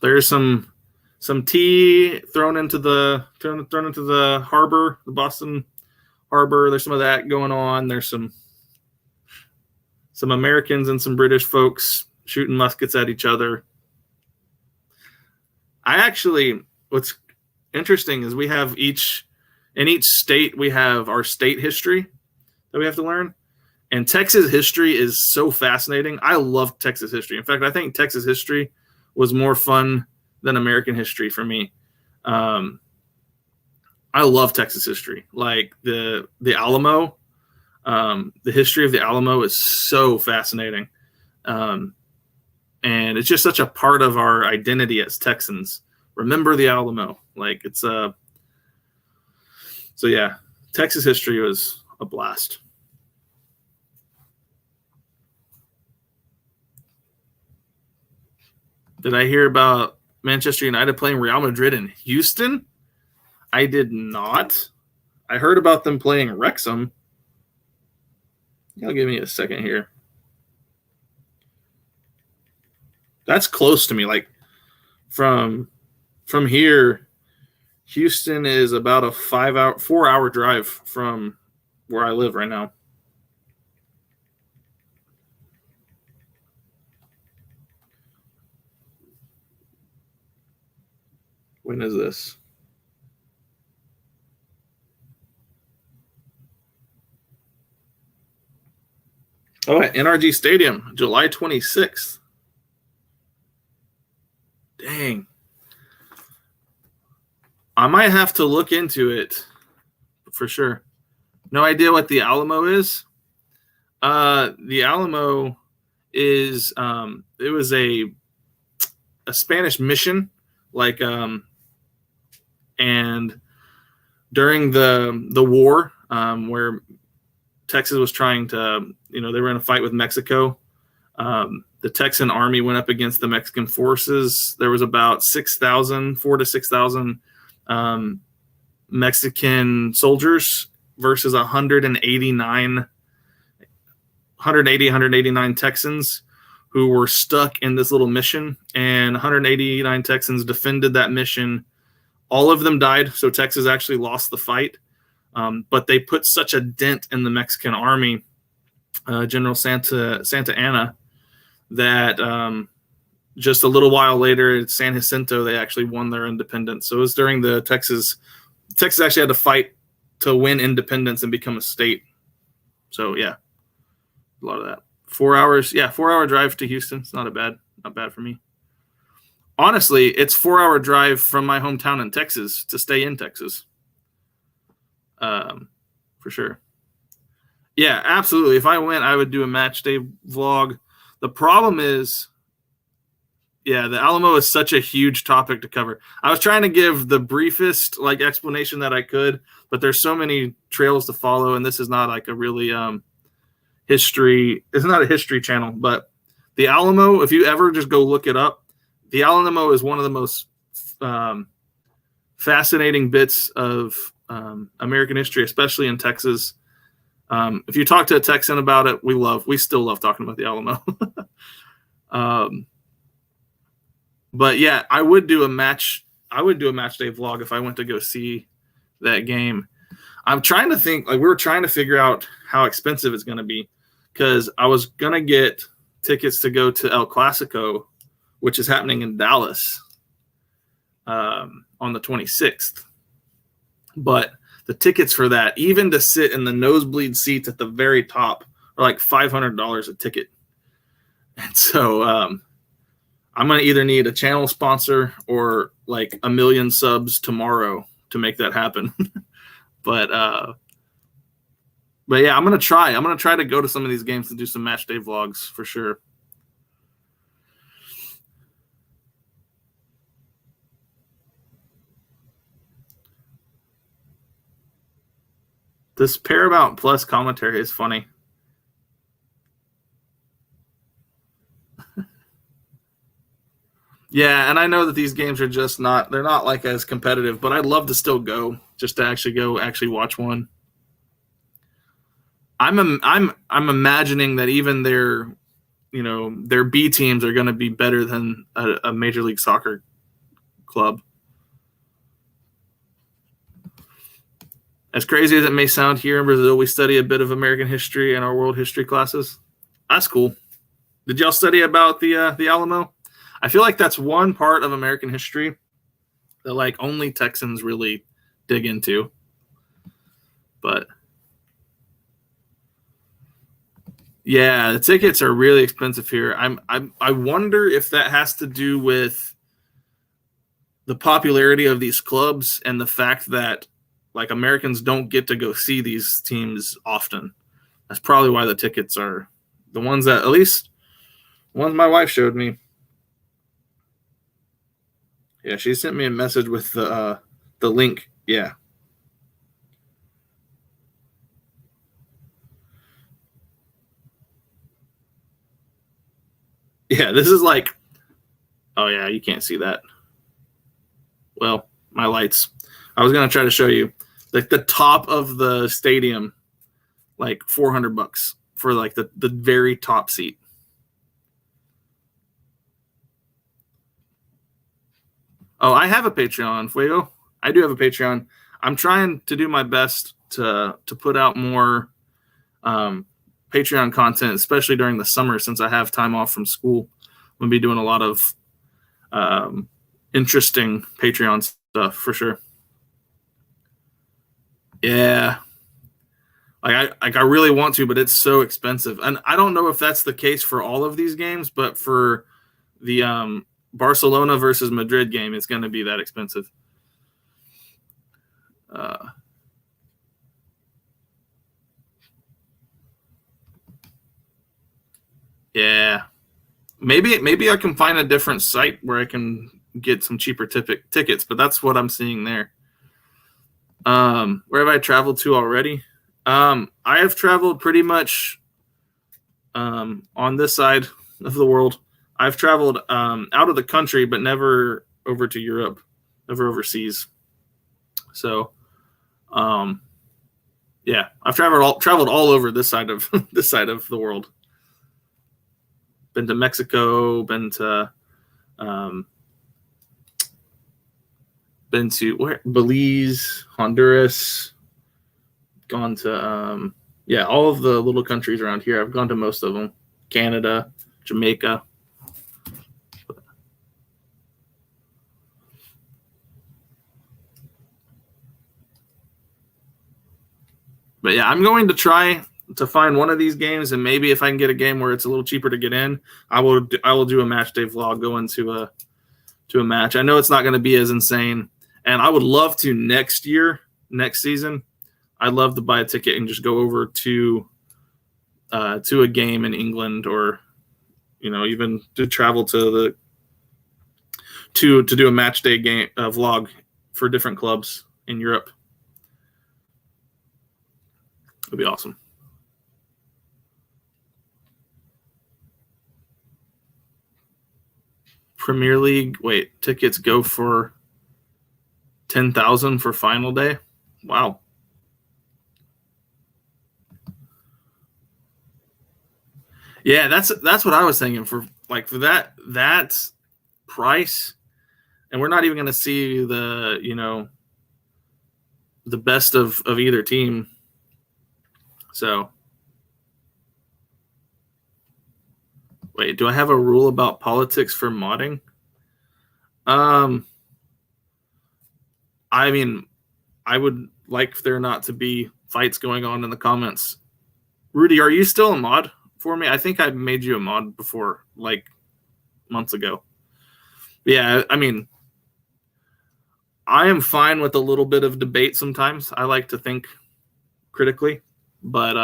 there's some tea thrown into the harbor, the Boston Harbor. There's some of that going on. There's some Americans and some British folks shooting muskets at each other. What's interesting is we have in each state, we have our state history that we have to learn. And Texas history is so fascinating. I love Texas history. In fact, I think Texas history was more fun than American history for me. I love Texas history. Like the Alamo, the history of the Alamo is so fascinating. And it's just such a part of our identity as Texans. Remember the Alamo. Like it's so yeah, Texas history was a blast. Did I hear about Manchester United playing Real Madrid in Houston? I did not. I heard about them playing Wrexham. Y'all give me a second here. That's close to me. Like from here, Houston is about a 4-hour drive from where I live right now. When is this? Oh, at NRG Stadium, July 26th. Dang. I might have to look into it for sure. No idea what the Alamo is. The Alamo is it was a Spanish mission, like and during the war where Texas was trying to, they were in a fight with Mexico. The Texan army went up against the Mexican forces. There was about 4,000 to 6,000 Mexican soldiers versus 189 Texans who were stuck in this little mission. And 189 Texans defended that mission. All of them died, so Texas actually lost the fight. But they put such a dent in the Mexican army, General Santa Anna, that just a little while later at San Jacinto, they actually won their independence. So it was during the Texas actually had to fight to win independence and become a state. So yeah, a lot of that. 4 hours, 4-hour drive to Houston. It's not bad for me. Honestly, it's 4-hour drive from my hometown in Texas to stay in Texas. For sure. Yeah, absolutely. If I went, I would do a match day vlog. The problem is, the Alamo is such a huge topic to cover. I was trying to give the briefest explanation that I could, but there's so many trails to follow, and this is not like a really history. It's not a history channel, but the Alamo, if you ever just go look it up, the Alamo is one of the most fascinating bits of American history, especially in Texas. If you talk to a Texan about it, we still love talking about the Alamo. But yeah, I would do a match day vlog if I went to go see that game. I'm trying to think, we were trying to figure out how expensive it's going to be, because I was going to get tickets to go to El Clasico, which is happening in Dallas on the 26th. But the tickets for that, even to sit in the nosebleed seats at the very top, are like $500 a ticket. And so I'm going to either need a channel sponsor or like 1 million subs tomorrow to make that happen. But But yeah, I'm gonna try. I'm gonna try to go to some of these games and do some match day vlogs for sure. This Paramount Plus commentary is funny. Yeah, and I know that these games are just they're not like as competitive, but I'd love to still go just to actually watch one. I'm imagining that even their B teams are going to be better than a Major League Soccer club. As crazy as it may sound, here in Brazil, we study a bit of American history in our world history classes. That's cool. Did y'all study about the Alamo? I feel like that's one part of American history that like only Texans really dig into. But yeah, the tickets are really expensive here. I wonder if that has to do with the popularity of these clubs and the fact that like Americans don't get to go see these teams often. That's probably why the tickets are the ones that, at least ones my wife showed me. Yeah, she sent me a message with the link. Yeah. Yeah, this is like, oh yeah, you can't see that. Well, my lights. I was gonna try to show you like the top of the stadium, like $400 for like the very top seat. Oh, I have a Patreon, Fuego. I do have a Patreon. I'm trying to do my best to put out more Patreon content, especially during the summer since I have time off from school. I'm gonna be doing a lot of interesting Patreon stuff for sure. Yeah, I really want to, but it's so expensive, and I don't know if that's the case for all of these games, but for the Barcelona versus Madrid game, it's going to be that expensive. Yeah, maybe I can find a different site where I can get some cheaper tickets, but that's what I'm seeing there. Where have I traveled to already? I have traveled pretty much on this side of the world. I've traveled out of the country, but never over to Europe, never overseas. So, yeah, I've traveled all over this side of this side of the world. Been to Mexico, been to where? Belize, Honduras, gone to yeah, all of the little countries around here. I've gone to most of them. Canada, Jamaica. But yeah, I'm going to try to find one of these games, and maybe if I can get a game where it's a little cheaper to get in, I will do a match day vlog going to a match. I know it's not going to be as insane, and I would love to next season. I'd love to buy a ticket and just go over to a game in England, or even to travel to do a match day game vlog for different clubs in Europe. It'd be awesome. Premier League, wait, tickets go for 10,000 for final day. Wow. Yeah, that's what I was thinking for that price, and we're not even going to see the best of either team. So, wait, do I have a rule about politics for modding? I mean, I would like there not to be fights going on in the comments. Rudy, are you still a mod for me? I think I made you a mod before, like months ago. Yeah, I mean, I am fine with a little bit of debate sometimes. I like to think critically. But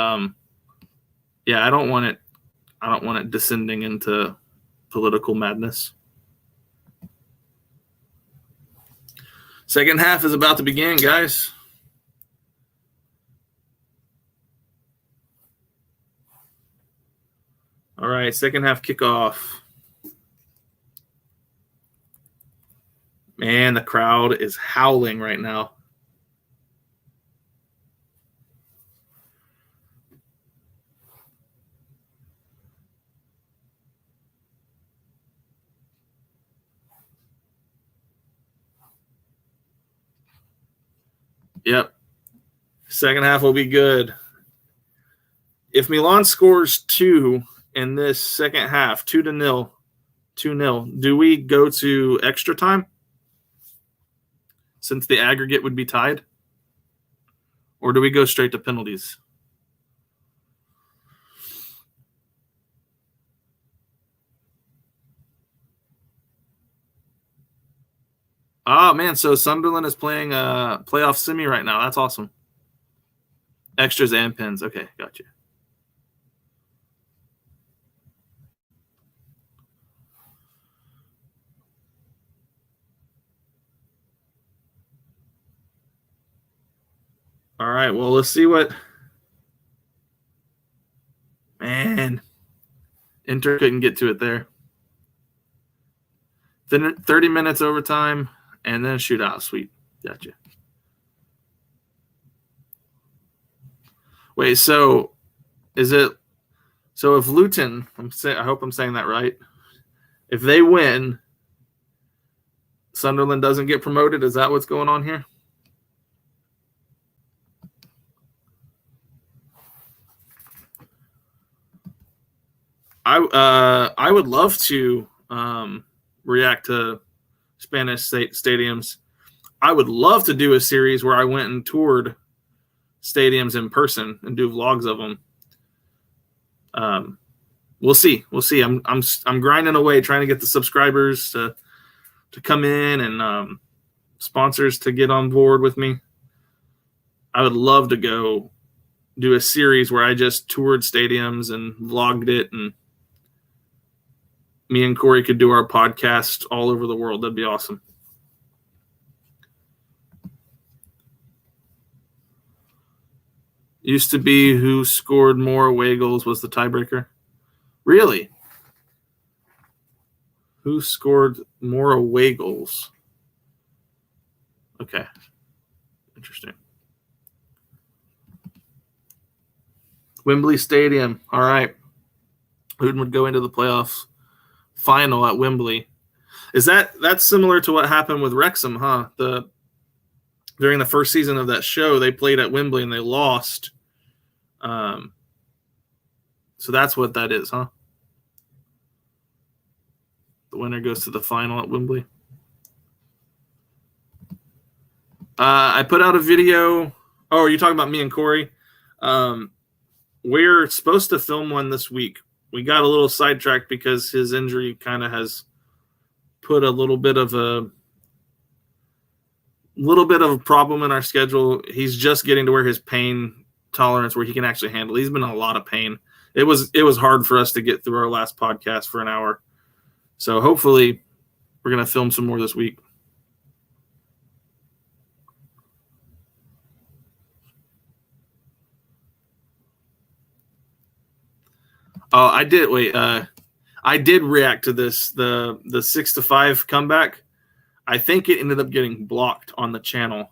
yeah, I don't want it descending into political madness. Second half is about to begin, guys. All right, second half kickoff. Man, the crowd is howling right now. Yep. Second half will be good. If Milan scores 2 in this second half, 2-0, do we go to extra time since the aggregate would be tied? Or do we go straight to penalties? Oh, man, so Sunderland is playing a playoff semi right now. That's awesome. Extras and pins. Okay, gotcha. All right, well, let's see what. Man, Inter couldn't get to it there. Then 30 minutes overtime and then a shootout. Sweet. Gotcha. Wait, so is it so if Luton, I hope I'm saying that right. If they win, Sunderland doesn't get promoted. Is that what's going on here? I would love to react to Spanish stadiums. I would love to do a series where I went and toured stadiums in person and do vlogs of them. We'll see. I'm grinding away trying to get the subscribers to come in and sponsors to get on board with me. I would love to go do a series where I just toured stadiums and vlogged it, and me and Corey could do our podcast all over the world. That'd be awesome. Used to be who scored more away goals was the tiebreaker. Really? Who scored more away goals? Okay. Interesting. Wembley Stadium. All right. Who would go into the playoffs final at Wembley? That's similar to what happened with Wrexham, huh? During the first season of that show, they played at Wembley and they lost. So that's what that is, huh? The winner goes to the final at Wembley. I put out a video. Oh, are you talking about me and Corey? We're supposed to film one this week. We got a little sidetracked because his injury kind of has put a little bit of a problem in our schedule. He's just getting to where his pain tolerance, where he can actually handle. He's been in a lot of pain. It was hard for us to get through our last podcast for an hour. So hopefully we're going to film some more this week. Oh, I did. Wait, I did react to this, the 6-5 comeback. I think it ended up getting blocked on the channel.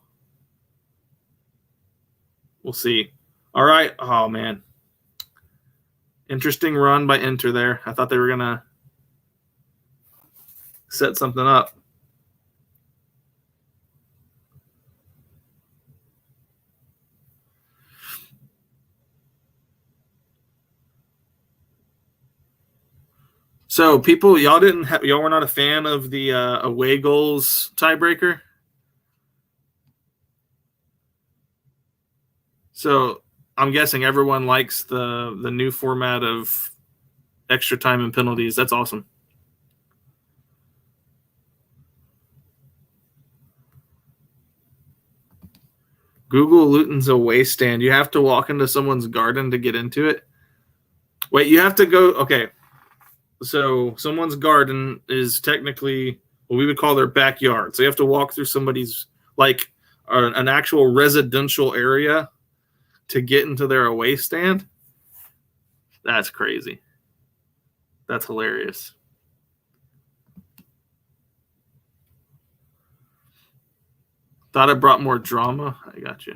We'll see. All right. Oh, man. Interesting run by Inter there. I thought they were going to set something up. So people, y'all were not a fan of the away goals tiebreaker. So I'm guessing everyone likes the new format of extra time and penalties. That's awesome. Google Luton's away stand. You have to walk into someone's garden to get into it. Wait, you have to go. Okay. So someone's garden is technically what we would call their backyard. So you have to walk through somebody's, like, an actual residential area to get into their away stand. That's crazy. That's hilarious. Thought it brought more drama. I got you.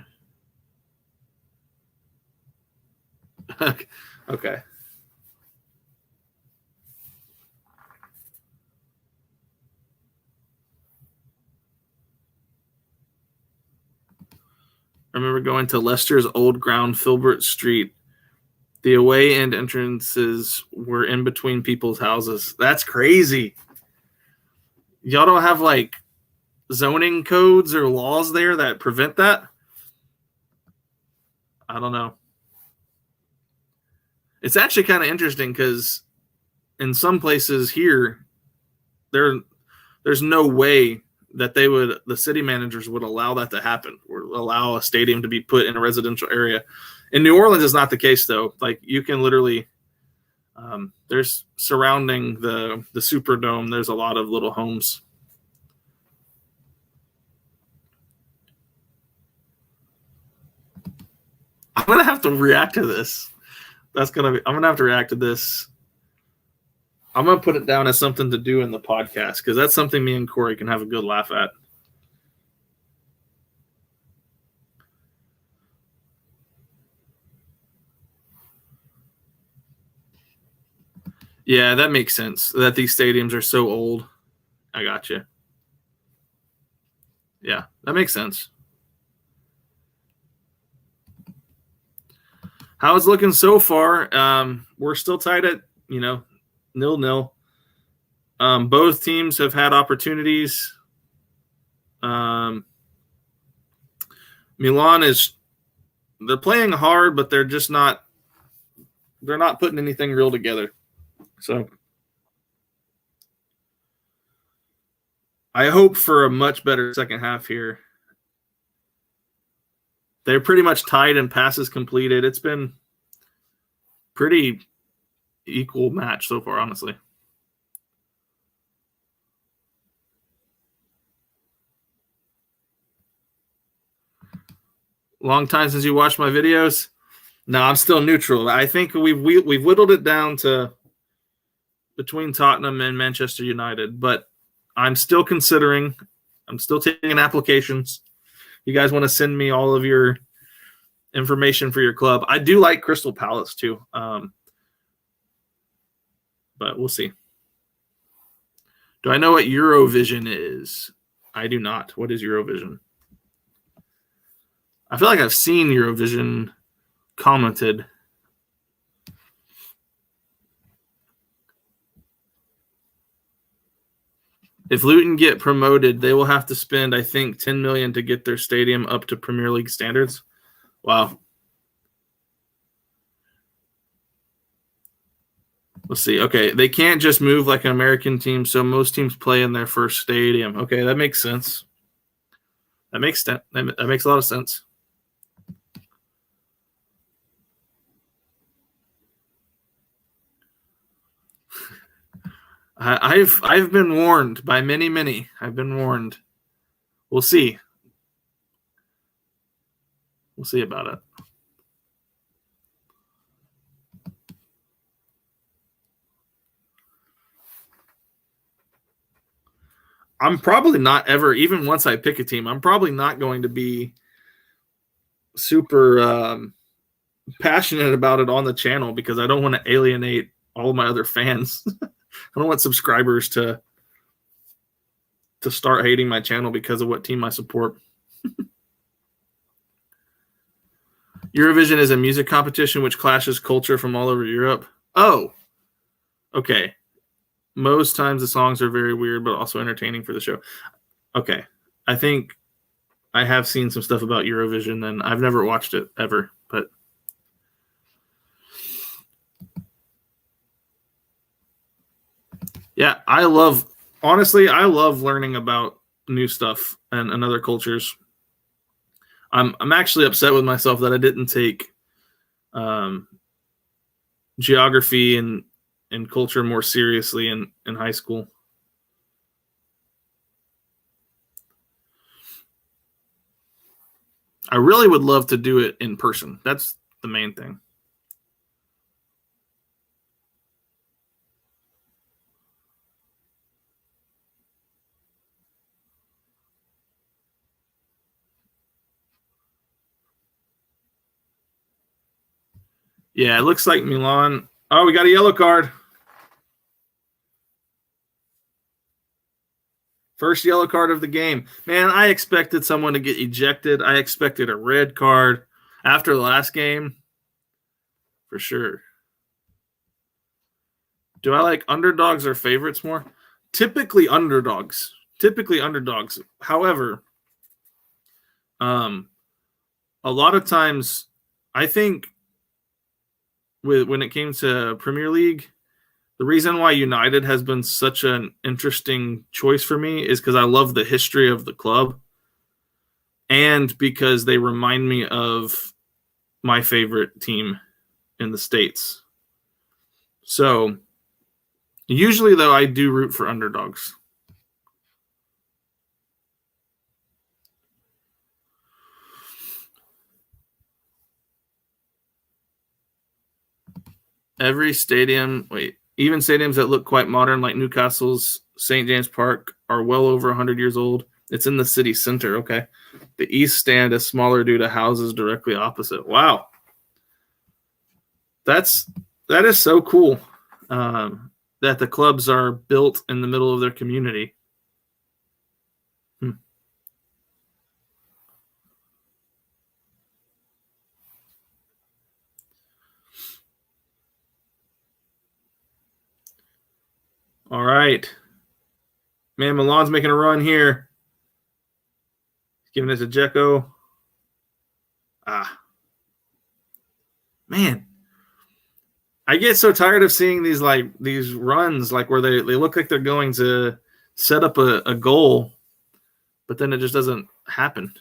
Okay. I remember going to Leicester's old ground, Filbert Street. The away end entrances were in between people's houses. That's crazy. Y'all don't have, like, zoning codes or laws there that prevent that? I don't know. It's actually kind of interesting because in some places here, there's no way that the city managers would allow that to happen or allow a stadium to be put in a residential area. In New Orleans, it's not the case, though. Like, you can literally, there's surrounding the Superdome, there's a lot of little homes. I'm going to have to react to this. I'm going to have to react to this. I'm going to put it down as something to do in the podcast because that's something me and Corey can have a good laugh at. Yeah, that makes sense that these stadiums are so old. I got you. Yeah, that makes sense. How it's looking so far, we're still tied at, 0-0. Both teams have had opportunities. Milan they're playing hard, but they're not putting anything real together. So I hope for a much better second half here. They're pretty much tied in passes completed. It's been pretty equal match so far, honestly. Long time since you watched my videos? No, I'm still neutral. I think we've whittled it down to between Tottenham and Manchester United, but I'm still considering. I'm still taking applications. You guys want to send me all of your information for your club? I do like Crystal Palace too, but we'll see. Do I know what Eurovision is? I do not. What is Eurovision? I feel like I've seen Eurovision commented. If Luton get promoted, they will have to spend, I think, $10 million to get their stadium up to Premier League standards. Wow. Let's see. Okay, they can't just move like an American team, so most teams play in their first stadium. Okay, that makes sense. That makes a lot of sense. I've been warned by many. I've been warned. We'll see. We'll see about it. I'm probably not ever, even once I pick a team, I'm probably not going to be super passionate about it on the channel because I don't want to alienate all of my other fans. I don't want subscribers to start hating my channel because of what team I support. Eurovision is a music competition which clashes culture from all over Europe. Oh, okay. Most times the songs are very weird, but also entertaining for the show. Okay. I think I have seen some stuff about Eurovision, and I've never watched it ever, but yeah, I love learning about new stuff and other cultures. I'm actually upset with myself that I didn't take geography and culture more seriously in high school. I really would love to do it in person. That's the main thing. Yeah, it looks like Milan. Oh, we got a yellow card. First yellow card of the game. Man, I expected someone to get ejected. I expected a red card after the last game. For sure. Do I like underdogs or favorites more? Typically underdogs. However, a lot of times, I think when it came to Premier League, the reason why United has been such an interesting choice for me is because I love the history of the club and because they remind me of my favorite team in the States. So usually, though, I do root for underdogs. Every stadium, even stadiums that look quite modern, like Newcastle's St. James Park, are well over 100 years old. It's in the city center, okay? The East Stand is smaller due to houses directly opposite. Wow. That is so cool that the clubs are built in the middle of their community. All right. Man, Milan's making a run here. Giving it to Dzeko. Man. I get so tired of seeing these runs where they look like they're going to set up a goal, but then it just doesn't happen.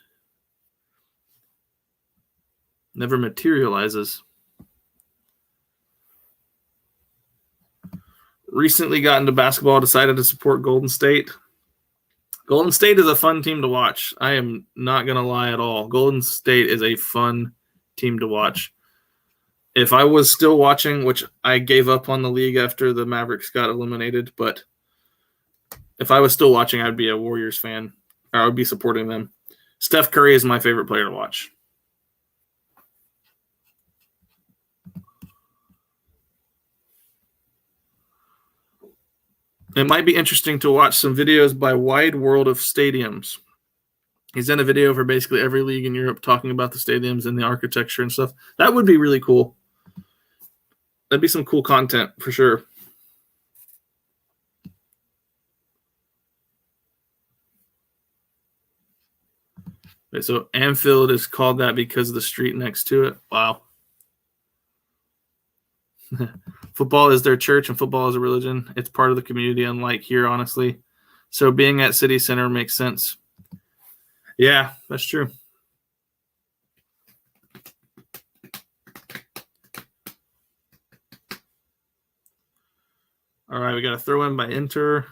Never materializes. Recently got into basketball, decided to support Golden State. Golden State is a fun team to watch. I am not going to lie at all. Golden State is a fun team to watch. If I was still watching, which I gave up on the league after the Mavericks got eliminated, but if I was still watching, I'd be a Warriors fan, or I would be supporting them. Steph Curry is my favorite player to watch. It might be interesting to watch some videos by Wide World of Stadiums. He's done a video for basically every league in Europe talking about the stadiums and the architecture and stuff. That would be really cool. That'd be some cool content for sure. Okay, so Anfield is called that because of the street next to it. Wow. Football is their church and football is a religion. It's part of the community, unlike here, honestly. So being at City Center makes sense. Yeah, that's true. All right, we got a throw in by Inter.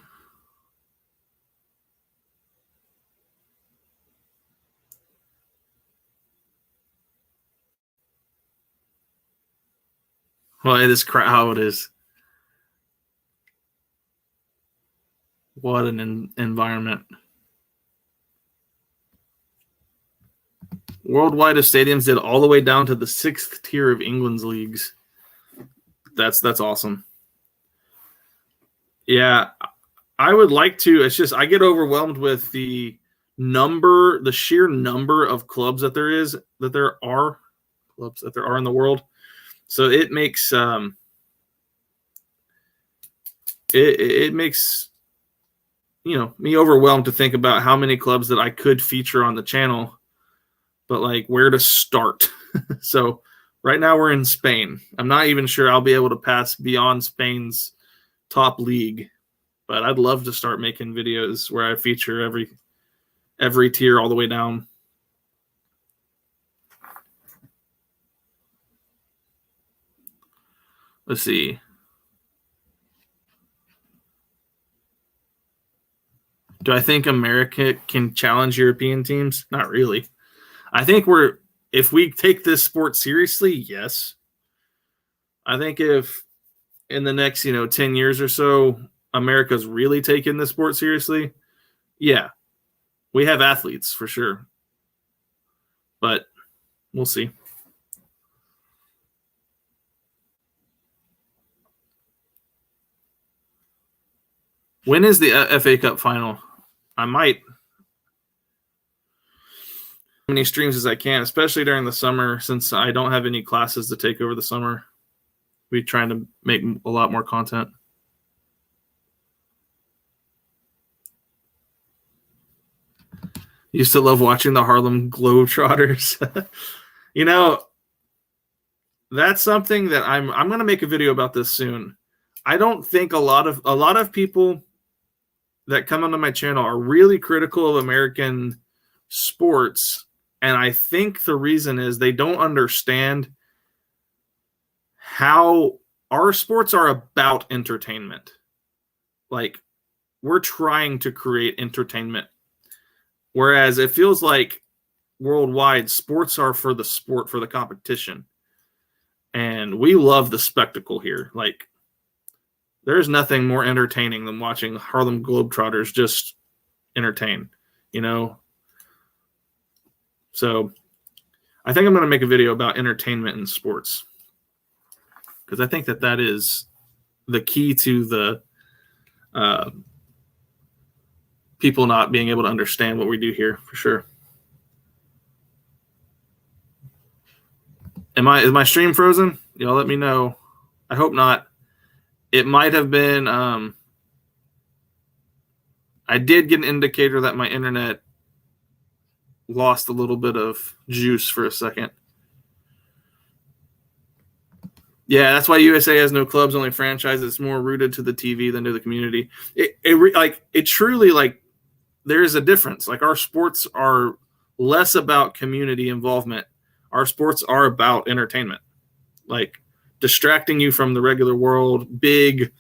Well, this crowd is. What an environment. Worldwide of stadiums did all the way down to the 6th tier of England's leagues. That's awesome. Yeah, I would like to. It's just I get overwhelmed with the sheer number of clubs that there are in the world. So it makes it makes me overwhelmed to think about how many clubs that I could feature on the channel, but where to start. So right now we're in Spain. I'm not even sure I'll be able to pass beyond Spain's top league, but I'd love to start making videos where I feature every tier all the way down. Let's see. Do I think America can challenge European teams? Not really. I think if we take this sport seriously, yes. I think if in the next, 10 years or so, America's really taking the sport seriously, yeah, we have athletes for sure. But we'll see. When is the FA Cup final? I might many streams as I can, especially during the summer, since I don't have any classes to take over the summer. We're trying to make a lot more content. Used to love watching the Harlem Globetrotters. That's something that I'm going to make a video about this soon. I don't think a lot of people that come onto my channel are really critical of American sports, and I think the reason is they don't understand how our sports are about entertainment. Like, we're trying to create entertainment, whereas it feels like worldwide sports are for the sport, for the competition, and we love the spectacle here. Like, there's nothing more entertaining than watching Harlem Globetrotters just entertain, So I think I'm going to make a video about entertainment in sports, because I think that is the key to the people not being able to understand what we do here, for sure. Is my stream frozen? Y'all let me know. I hope not. It might have been. I did get an indicator that my internet lost a little bit of juice for a second. Yeah, that's why USA has no clubs, only franchises. It's more rooted to the TV than to the community. It truly, there's a difference. Like, our sports are less about community involvement. Our sports are about entertainment, like distracting you from the regular world, big,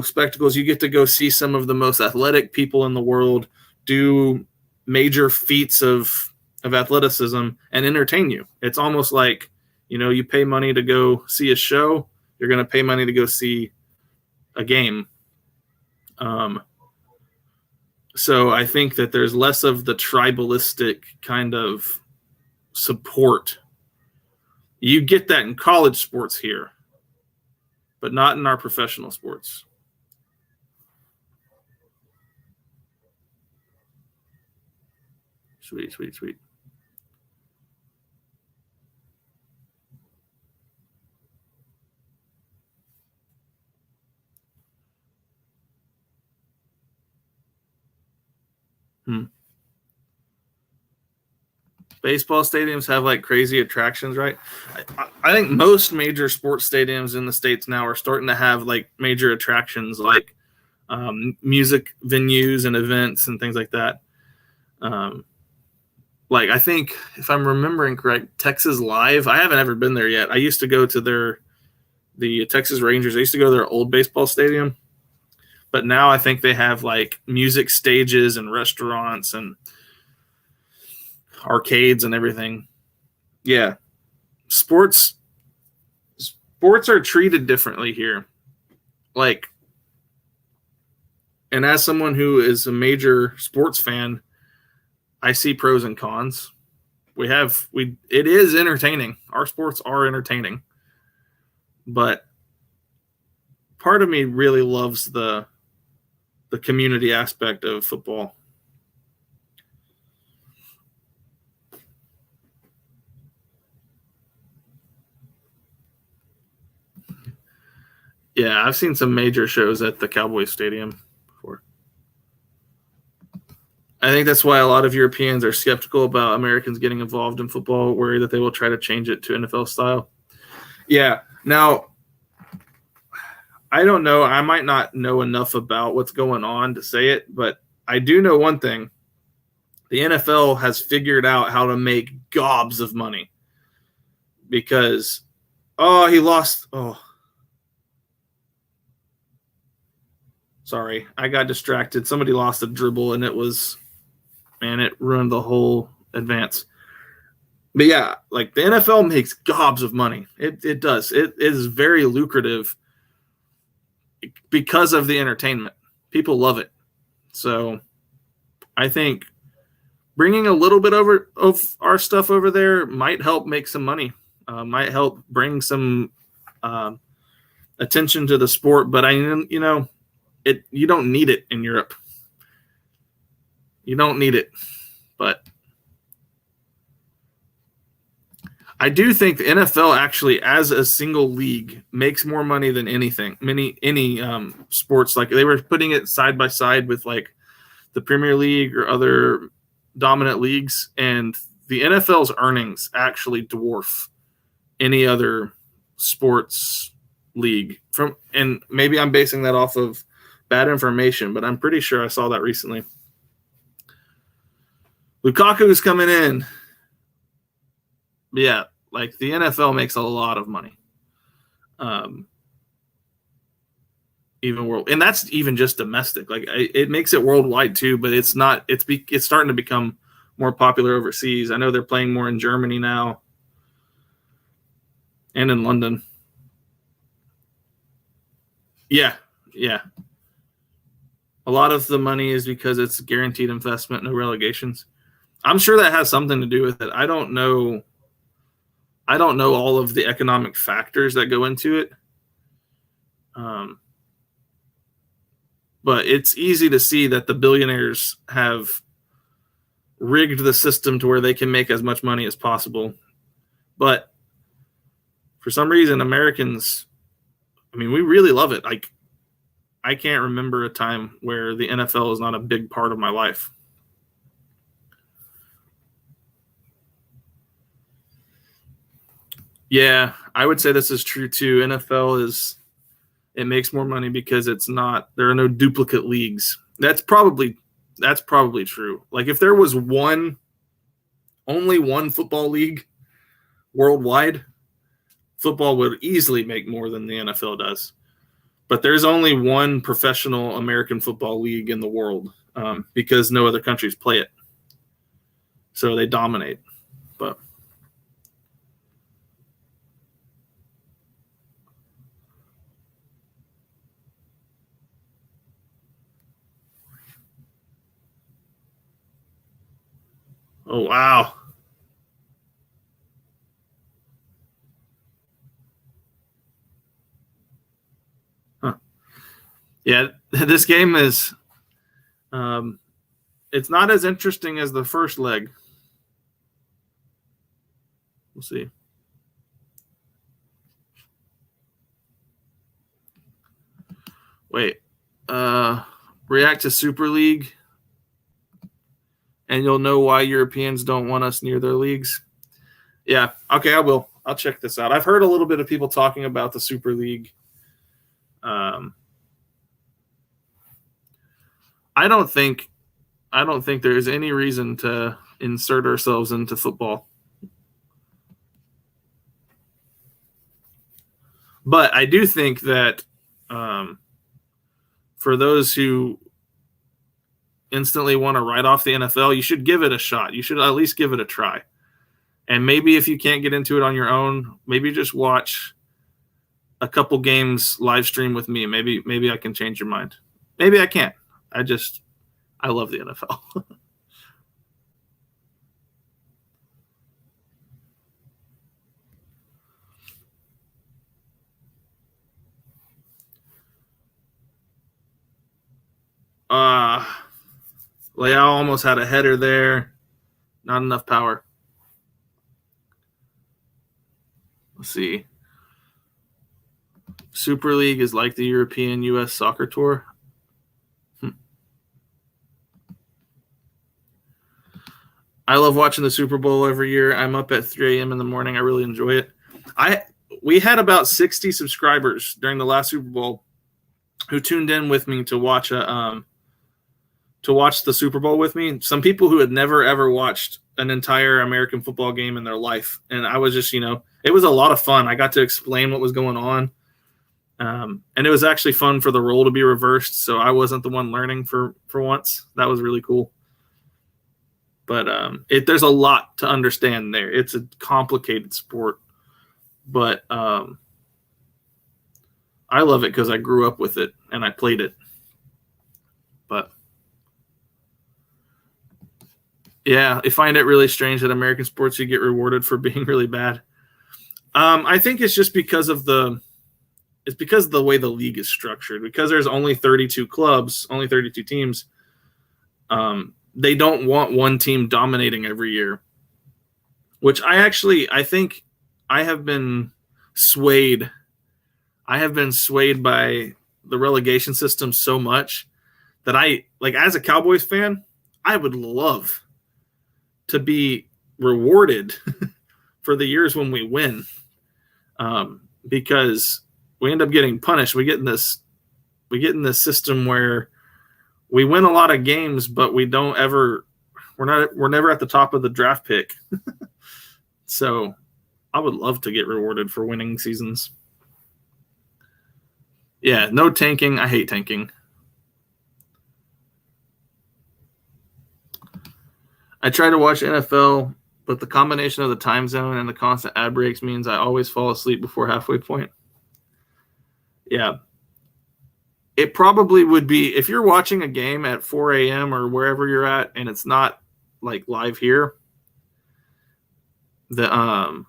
spectacles. You get to go see some of the most athletic people in the world do major feats of athleticism and entertain you. It's almost like, you pay money to go see a show, you're going to pay money to go see a game. So I think that there's less of the tribalistic kind of support. You get that in college sports here, but not in our professional sports. Sweet. Baseball stadiums have crazy attractions, right? I think most major sports stadiums in the States now are starting to have major attractions, like music venues and events and things like that. I think, if I'm remembering correct, Texas Live. I haven't ever been there yet. I used to go to the Texas Rangers. I used to go to their old baseball stadium, but now I think they have music stages and restaurants and arcades and everything. Yeah, sports are treated differently here. And as someone who is a major sports fan, I see pros and cons. It is entertaining. Our sports are entertaining, but part of me really loves the community aspect of football. Yeah, I've seen some major shows at the Cowboys Stadium before. I think that's why a lot of Europeans are skeptical about Americans getting involved in football, worried that they will try to change it to NFL style. Yeah. Now, I don't know. I might not know enough about what's going on to say it, but I do know one thing. The NFL has figured out how to make gobs of money because, he lost. Sorry, I got distracted. Somebody lost a dribble, and it ruined the whole advance. But yeah, like the NFL makes gobs of money. It does. It is very lucrative because of the entertainment. People love it. So I think bringing a little bit of our stuff over there might help make some money. Might help bring some attention to the sport. But you don't need it in Europe. You don't need it. But I do think the NFL actually, as a single league, makes more money than any sports. Like they were putting it side by side with like the Premier League or other dominant leagues, and the NFL's earnings actually dwarf any other sports league. And maybe I'm basing that off of bad information, but I'm pretty sure I saw that recently. Lukaku's coming in. Yeah, like the NFL makes a lot of money. Even world, and that's even just domestic. Like it makes it worldwide too, but it's not. It's starting to become more popular overseas. I know they're playing more in Germany now, and in London. Yeah. A lot of the money is because it's guaranteed investment, no relegations. I'm sure that has something to do with it. I don't know all of the economic factors that go into it. But it's easy to see that the billionaires have rigged the system to where they can make as much money as possible. But for some reason, Americans, we really love it. Like, I can't remember a time where the NFL is not a big part of my life. Yeah, I would say this is true too. NFL it makes more money because there are no duplicate leagues. That's probably true. Like if there was only one football league worldwide, football would easily make more than the NFL does. But there's only one professional American football league in the world because no other countries play it. So they dominate. But oh, wow. Huh. Yeah, this game is it's not as interesting as the first leg. We'll see. Wait. React to Super League, and you'll know why Europeans don't want us near their leagues. Yeah, okay, I will. I'll check this out. I've heard a little bit of people talking about the Super League. I don't think there is any reason to insert ourselves into football. But I do think that for those who instantly want to write off the NFL, you should give it a shot. You should at least give it a try. And maybe if you can't get into it on your own, maybe just watch a couple games live stream with me. Maybe I can change your mind. Maybe I can't. I love the NFL. Leao almost had a header there. Not enough power. Let's see. Super League is like the European U.S. Soccer Tour. I love watching the Super Bowl every year. I'm up at 3 a.m. in the morning. I really enjoy it. We had about 60 subscribers during the last Super Bowl who tuned in with me to watch the Super Bowl with me. Some people who had never ever watched an entire American football game in their life, and I was just, it was a lot of fun. I got to explain what was going on. And it was actually fun for the role to be reversed, so I wasn't the one learning for once. That was really cool. But there's a lot to understand there. It's a complicated sport, but I love it because I grew up with it and I played it. But yeah, I find it really strange that American sports you get rewarded for being really bad. I think it's just because of the way the league is structured. Because there's only 32 clubs, only 32 teams. They don't want one team dominating every year, which I think I have been swayed. I have been swayed by the relegation system so much that as a Cowboys fan, I would love to be rewarded for the years when we win, because we end up getting punished. We get in this system where we win a lot of games, but we're never at the top of the draft pick. So I would love to get rewarded for winning seasons. Yeah, no tanking. I hate tanking. I try to watch NFL, but the combination of the time zone and the constant ad breaks means I always fall asleep before halfway point. Yeah. It probably would be, if you're watching a game at 4 a.m. or wherever you're at and it's not like live here, I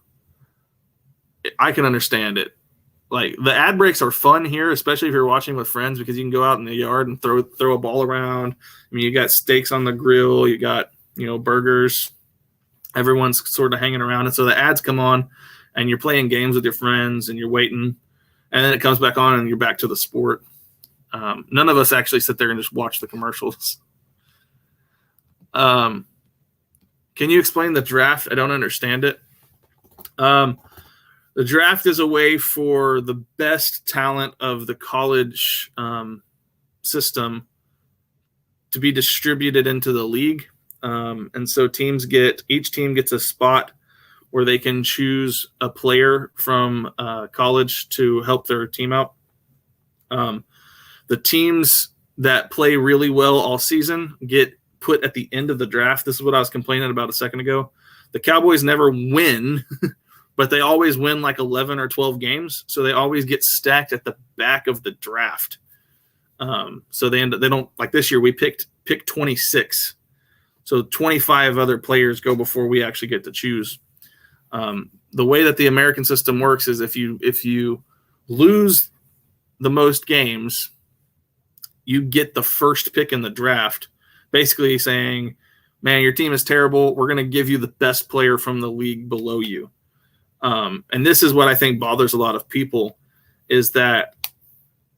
can understand it. Like, the ad breaks are fun here, especially if you're watching with friends, because you can go out in the yard and throw a ball around. I mean, you got steaks on the grill, you got, burgers. Everyone's sort of hanging around, and so the ads come on and you're playing games with your friends and you're waiting, and then it comes back on and you're back to the sport. None of us actually sit there and just watch the commercials. Can you explain the draft? I don't understand it. The draft is a way for the best talent of the college system to be distributed into the league. And so each team gets a spot where they can choose a player from college to help their team out. The teams that play really well all season get put at the end of the draft. This is what I was complaining about a second ago. The Cowboys never win, but they always win like 11 or 12 games. So they always get stacked at the back of the draft. So they don't, like this year we pick 26. So 25 other players go before we actually get to choose. The way that the American system works is if you lose the most games, you get the first pick in the draft, basically saying, man, your team is terrible. We're going to give you the best player from the league below you. And this is what I think bothers a lot of people, is that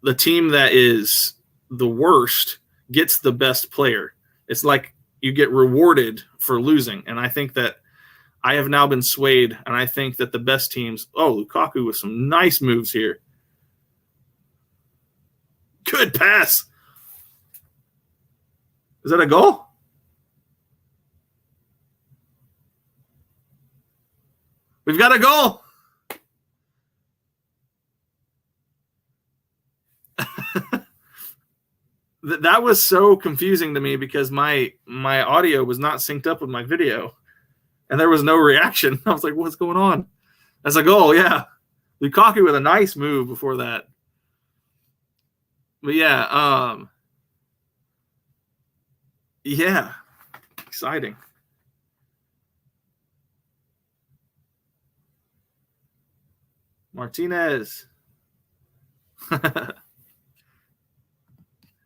the team that is the worst gets the best player. It's like you get rewarded for losing. And I think that I have now been swayed, and I think that the best teams, Lukaku with some nice moves here. Good pass. Is that a goal? We've got a goal. That was so confusing to me because my audio was not synced up with my video, and there was no reaction. I was like, what's going on? That's a goal, yeah. Lukaku with a nice move before that. But yeah, yeah, exciting. Martinez.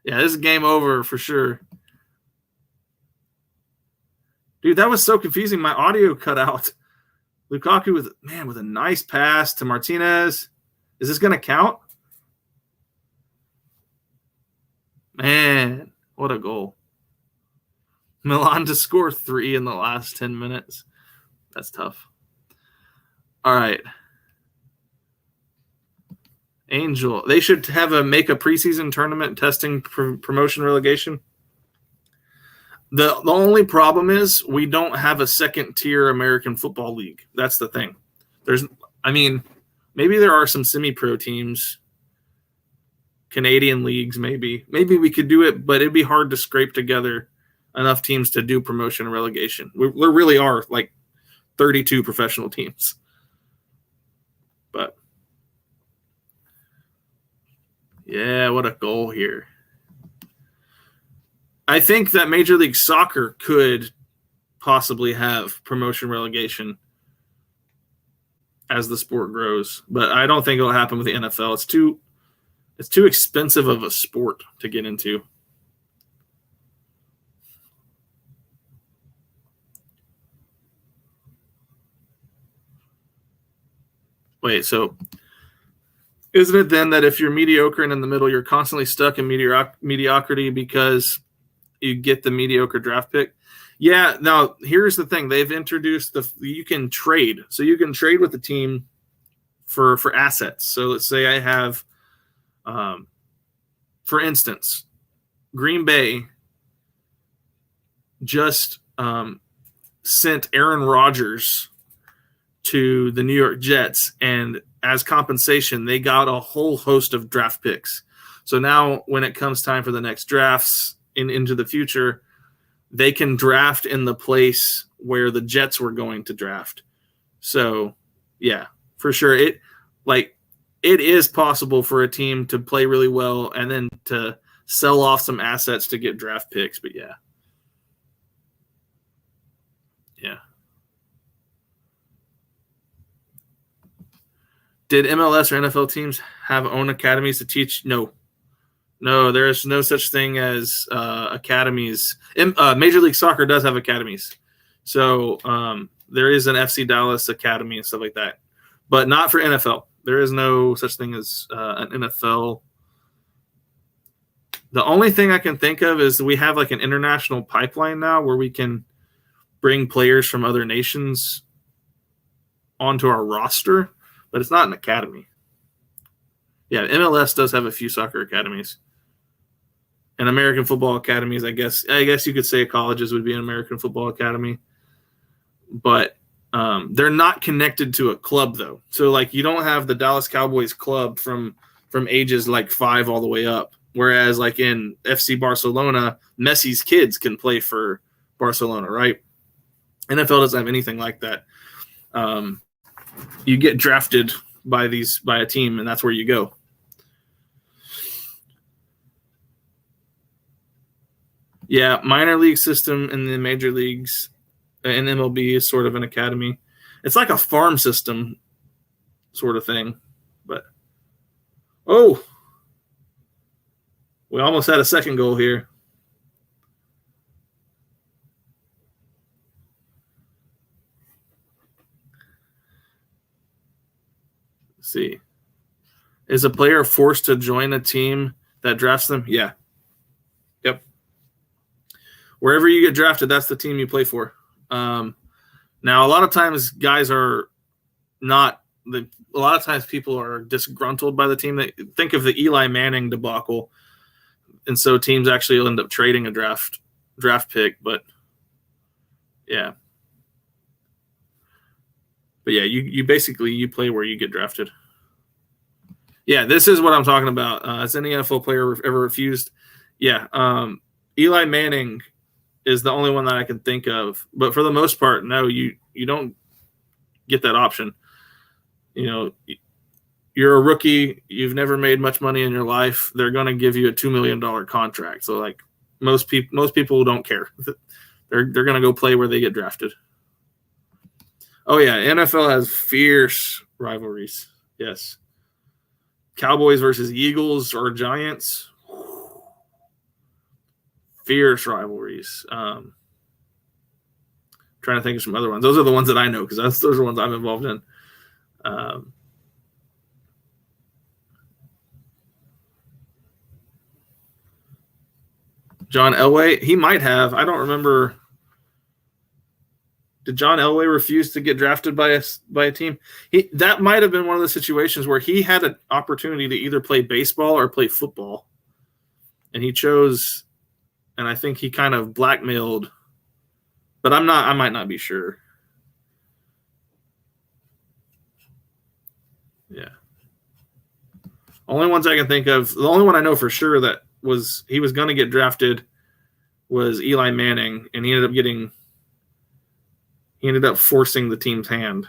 Yeah, this is game over for sure. Dude, that was so confusing. My audio cut out. Lukaku with a nice pass to Martinez. Is this going to count? Man, what a goal. Milan to score 3 in the last 10 minutes. That's tough. All right. Angel. They should make a preseason tournament testing promotion relegation. The only problem is we don't have a second-tier American Football League. That's the thing. Maybe there are some semi-pro teams, Canadian leagues, maybe we could do it, but it'd be hard to scrape together enough teams to do promotion and relegation. There really are like 32 professional teams. But yeah, what a goal here. I think that Major League Soccer could possibly have promotion relegation as the sport grows, but I don't think it'll happen with the NFL. It's too expensive of a sport to get into. Wait, so isn't it then that if you're mediocre and in the middle, you're constantly stuck in mediocrity because you get the mediocre draft pick? Yeah, now here's the thing. They've introduced you can trade. So you can trade with the team for assets. So let's say I have, for instance, Green Bay just sent Aaron Rodgers to the New York Jets, and as compensation, they got a whole host of draft picks. So now when it comes time for the next drafts into the future, they can draft in the place where the Jets were going to draft. So, yeah, for sure. It is possible for a team to play really well and then to sell off some assets to get draft picks, but yeah. Yeah. Did MLS or NFL teams have own academies to teach? No, there is no such thing as academies. Major League Soccer does have academies. So there is an FC Dallas academy and stuff like that, but not for NFL. There is no such thing as an NFL. The only thing I can think of is we have like an international pipeline now where we can bring players from other nations onto our roster, but it's not an academy. Yeah, MLS does have a few soccer academies. And American football academies, I guess you could say colleges would be an American football academy. But they're not connected to a club, though. So, like, you don't have the Dallas Cowboys club from ages like 5 all the way up. Whereas, like, in FC Barcelona, Messi's kids can play for Barcelona, right? NFL doesn't have anything like that. You get drafted by a team, and that's where you go. Yeah, minor league system in the major leagues in MLB is sort of an academy. It's like a farm system sort of thing. But we almost had a second goal here. Let's see. Is a player forced to join a team that drafts them? Yeah. Yep. Wherever you get drafted, that's the team you play for. Now, a lot of times guys are not – a lot of times people are disgruntled by the team. They think of the Eli Manning debacle, and so teams actually will end up trading a draft pick. But, yeah. But, yeah, you basically you play where you get drafted. Yeah, this is what I'm talking about. Has any NFL player ever refused? Yeah. Eli Manning is the only one that I can think of. But for the most part, no, you don't get that option. You know, you're a rookie. You've never made much money in your life. They're going to give you a $2 million contract. So, like, most people don't care. They're going to go play where they get drafted. Oh, yeah, NFL has fierce rivalries. Yes. Cowboys versus Eagles or Giants. Fierce rivalries. Trying to think of some other ones. Those are the ones that I know because those are the ones I'm involved in. John Elway, he might have. I don't remember. Did John Elway refuse to get drafted by a team? That might have been one of the situations where he had an opportunity to either play baseball or play football, and he chose. And I think he kind of blackmailed, but I might not be sure. Yeah. Only ones I can think of. The only one I know for sure that he was going to get drafted was Eli Manning, and he ended up forcing the team's hand.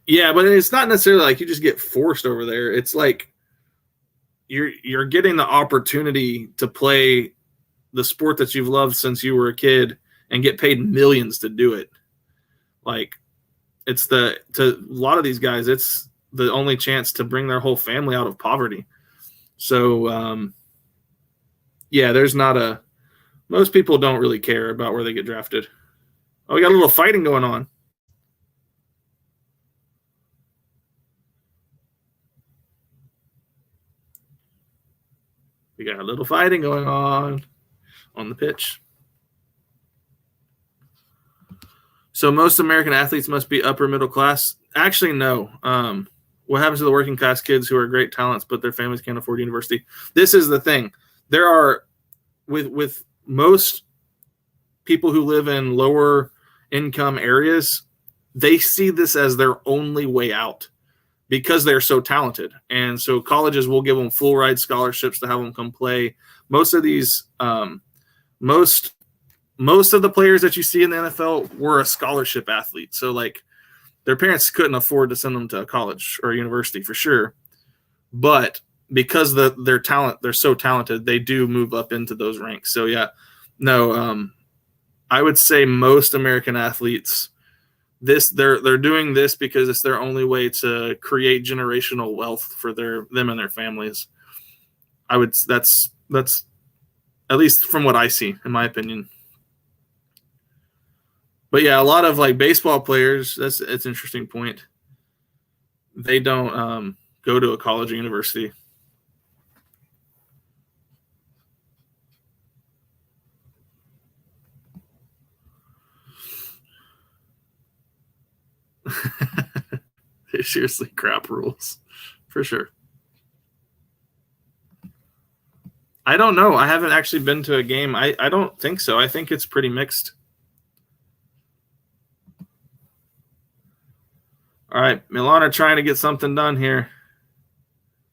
Yeah, but it's not necessarily like you just get forced over there. It's like you're getting the opportunity to play the sport that you've loved since you were a kid and get paid millions to do it. Like to a lot of these guys, it's the only chance to bring their whole family out of poverty. So yeah, there's not most people don't really care about where they get drafted. Oh, we got a little fighting going on. We got a little fighting going on the pitch. So most American athletes must be upper middle class. Actually, no. What happens to the working class kids who are great talents, but their families can't afford university? This is the thing. There are, with most people who live in lower income areas, they see this as their only way out because they're so talented. And so colleges will give them full ride scholarships to have them come play. Most of these, most of the players that you see in the NFL were a scholarship athlete. So like their parents couldn't afford to send them to a college or a university for sure. But because their talent, they're so talented, they do move up into those ranks. So yeah, no, I would say most American athletes, they're doing this because it's their only way to create generational wealth for them and their families. That's at least from what I see, in my opinion. But yeah, a lot of like baseball players, it's an interesting point. They don't go to a college or university. They're seriously crap rules, for sure. I don't know. I haven't actually been to a game. I don't think so. I think it's pretty mixed. All right, Milan are trying to get something done here.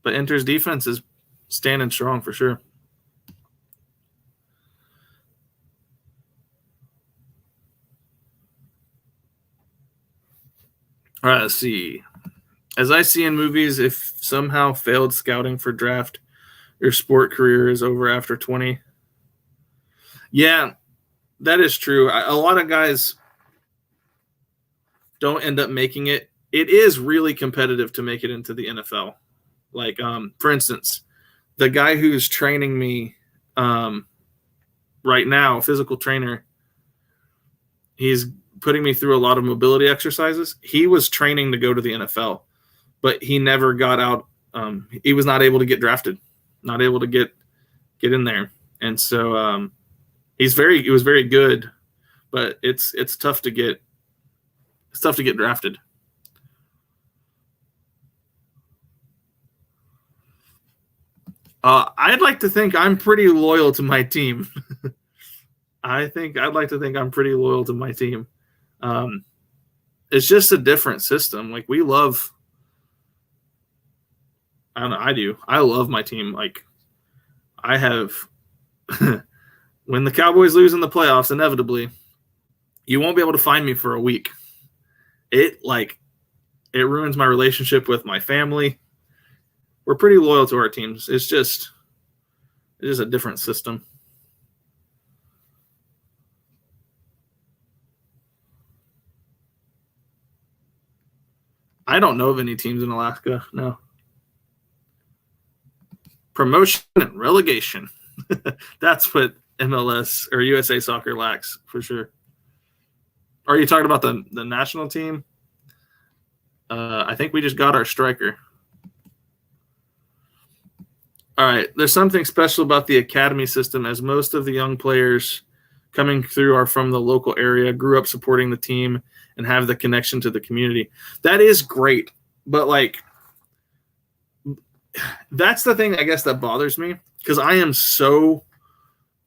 But Inter's defense is standing strong for sure. All right, let's see. As I see in movies, if somehow failed scouting for draft, your sport career is over after 20. Yeah, that is true. A lot of guys don't end up making it. It is really competitive to make it into the NFL. Like, for instance, the guy who's training me right now, physical trainer, he's putting me through a lot of mobility exercises. He was training to go to the NFL, but he never got out. He was not able to get drafted, not able to get in there. And so he was very good, but it's tough to get drafted. I'd like to think I'm pretty loyal to my team. I'd like to think I'm pretty loyal to my team. It's just a different system. Like we love, I don't know, I do. I love my team. Like I have, when the Cowboys lose in the playoffs, inevitably, you won't be able to find me for a week. It ruins my relationship with my family. We're pretty loyal to our teams. It's just a different system. I don't know of any teams in Alaska. No. Promotion and relegation. That's what MLS or USA Soccer lacks for sure. Are you talking about the national team? I think we just got our striker. All right. There's something special about the academy system, as most of the young players coming through are from the local area, grew up supporting the team, and have the connection to the community. That is great. But, like, that's the thing, I guess, that bothers me, because I am so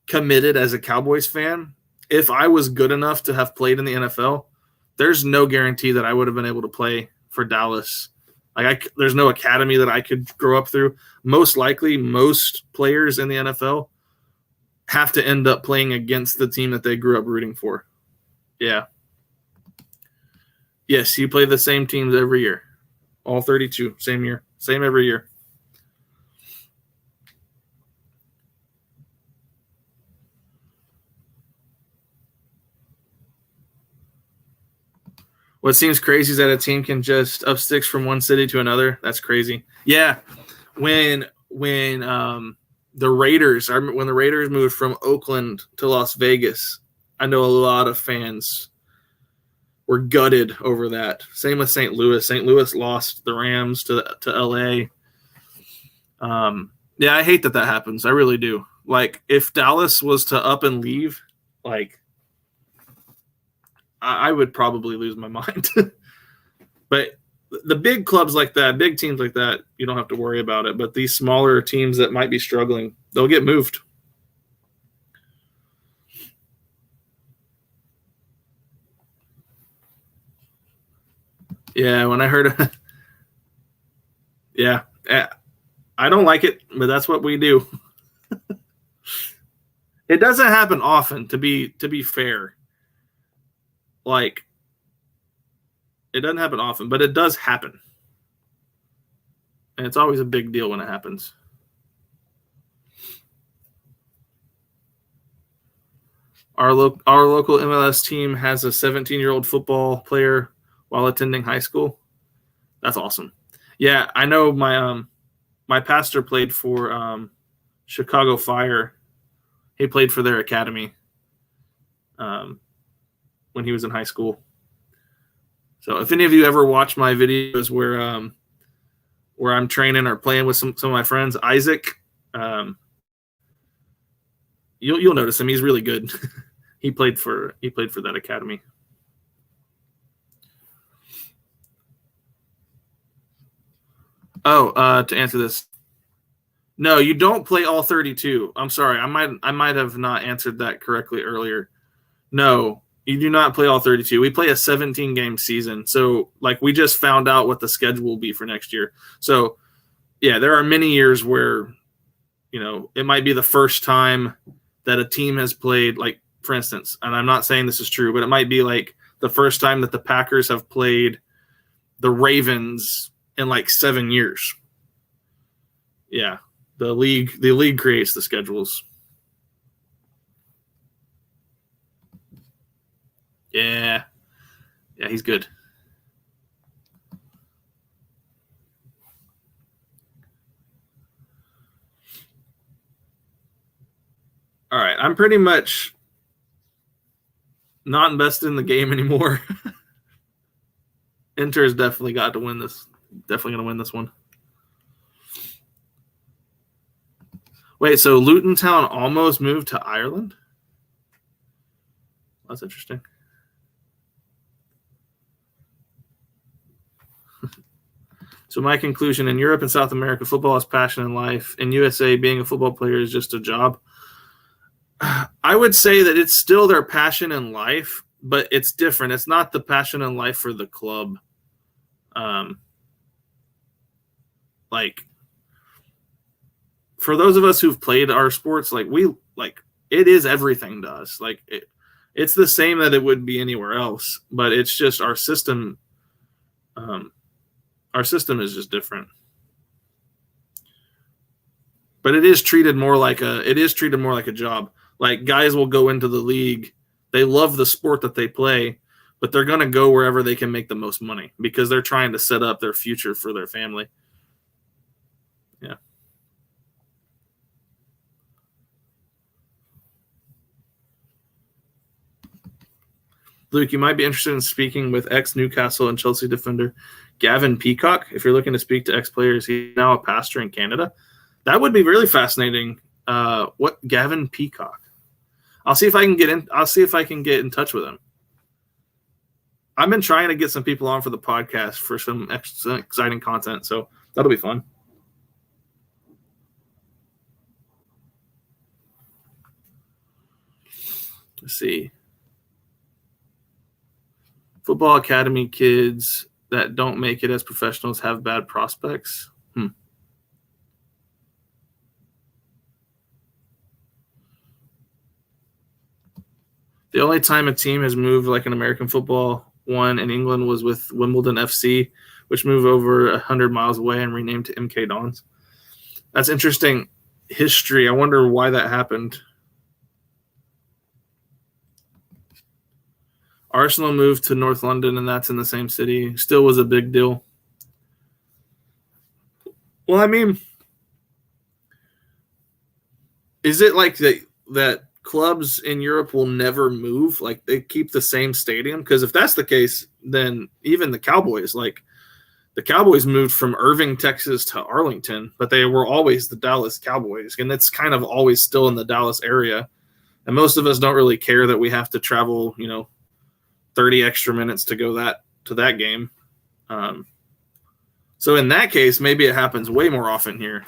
committed as a Cowboys fan. if I was good enough to have played in the NFL, there's no guarantee that I would have been able to play for Dallas. There's no academy that I could grow up through. Most likely, most players in the NFL have to end up playing against the team that they grew up rooting for. Yeah. Yes, you play the same teams every year. All 32, same year, same every year. What seems crazy is that a team can just up sticks from one city to another. That's crazy. Yeah, when the Raiders moved from Oakland to Las Vegas, I know a lot of fans were gutted over that. Same with St. Louis. St. Louis lost the Rams to LA. Yeah, I hate that happens. I really do. Like, if Dallas was to up and leave, like, I would probably lose my mind. But the big clubs like that, big teams like that, you don't have to worry about it. But these smaller teams that might be struggling, they'll get moved. Yeah, when I heard yeah, I don't like it, but that's what we do. It doesn't happen often, to be fair. Like, it doesn't happen often, but it does happen. And it's always a big deal when it happens. Our local MLS team has a 17-year-old football player while attending high school. That's awesome. Yeah, I know my pastor played for Chicago Fire. He played for their academy when he was in high school. So if any of you ever watch my videos where I'm training or playing with some of my friends, Isaac, you'll notice him. He's really good. He played for that academy. Oh, to answer this, no, you don't play all 32. I'm sorry, I might have not answered that correctly earlier. No, you do not play all 32. We play a 17-game season. So, like, we just found out what the schedule will be for next year. So, yeah, there are many years where, it might be the first time that a team has played, like, for instance, and I'm not saying this is true, but it might be like the first time that the Packers have played the Ravens in like 7 years. Yeah, the league creates the schedules. Yeah, he's good. All right, I'm pretty much not invested in the game anymore. Inter has definitely got to win this. Definitely going to win this one. Wait, so Luton Town almost moved to Ireland? That's interesting. So my conclusion, in Europe and South America, football is passion and life. In USA, being a football player is just a job. I would say that it's still their passion and life, but it's different. It's not the passion and life for the club. Like, for those of us who've played our sports, it is everything to us. Like, it's the same that it would be anywhere else, but it's just our system. Our system is just different. But it is treated more like a job. Like, guys will go into the league. They love the sport that they play, but they're going to go wherever they can make the most money because they're trying to set up their future for their family. Yeah. Luke, you might be interested in speaking with ex-Newcastle and Chelsea defender Gavin Peacock. If you're looking to speak to ex-players, he's now a pastor in Canada. That would be really fascinating. What Gavin Peacock? I'll see if I can get in touch with him. I've been trying to get some people on for the podcast for some exciting content, so that'll be fun. Let's see. Football academy kids that don't make it as professionals have bad prospects. The only time a team has moved like an American football one in England was with Wimbledon FC, which moved over 100 miles away and renamed to MK Dons. That's interesting history. I wonder why that happened. Arsenal moved to North London, and that's in the same city. Still was a big deal. Well, I mean, is it like that clubs in Europe will never move? Like they keep the same stadium? Because if that's the case, then even the Cowboys, like the Cowboys moved from Irving, Texas to Arlington, but they were always the Dallas Cowboys. And it's kind of always still in the Dallas area. And most of us don't really care that we have to travel, 30 extra minutes to go to that game. So in that case, maybe it happens way more often here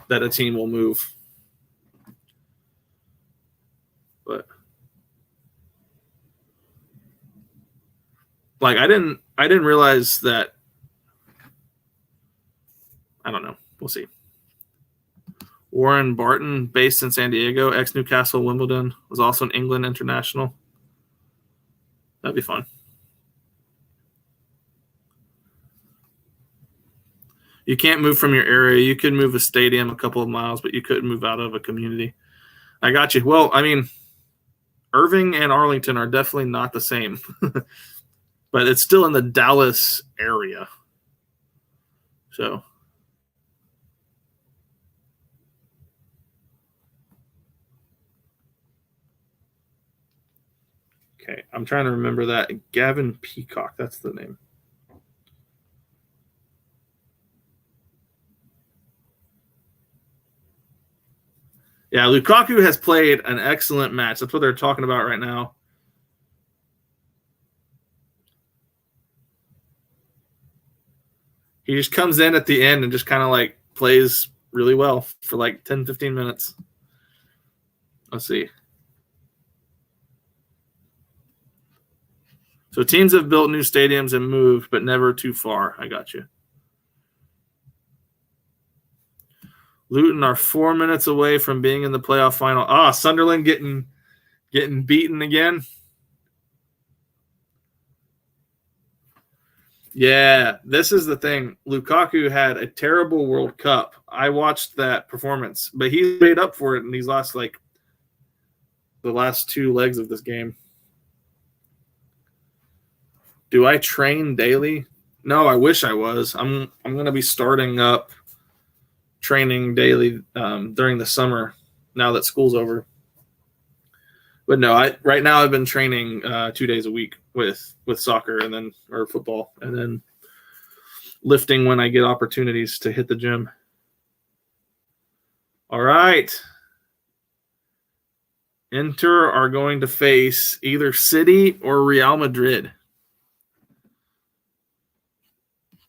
that a team will move. But like I didn't realize that. I don't know. We'll see. Warren Barton, based in San Diego, ex-Newcastle, Wimbledon, was also an England international. That'd be fun. You can't move from your area. You could move a stadium a couple of miles, but you couldn't move out of a community. I got you. Well, I mean, Irving and Arlington are definitely not the same, but it's still in the Dallas area. So. Okay, I'm trying to remember that. Gavin Peacock, that's the name. Yeah, Lukaku has played an excellent match. That's what they're talking about right now. He just comes in at the end and just kind of like plays really well for like 10, 15 minutes. Let's see. So teams have built new stadiums and moved, but never too far. I got you. Luton are 4 minutes away from being in the playoff final. Sunderland getting beaten again. Yeah, this is the thing. Lukaku had a terrible World Cup. I watched that performance, but he made up for it in these the last two legs of this game. Do I train daily? No, I wish I was. I'm going to be starting up training daily during the summer now that school's over. But no, right now I've been training 2 days a week with soccer or football, and then lifting when I get opportunities to hit the gym. All right. Inter are going to face either City or Real Madrid.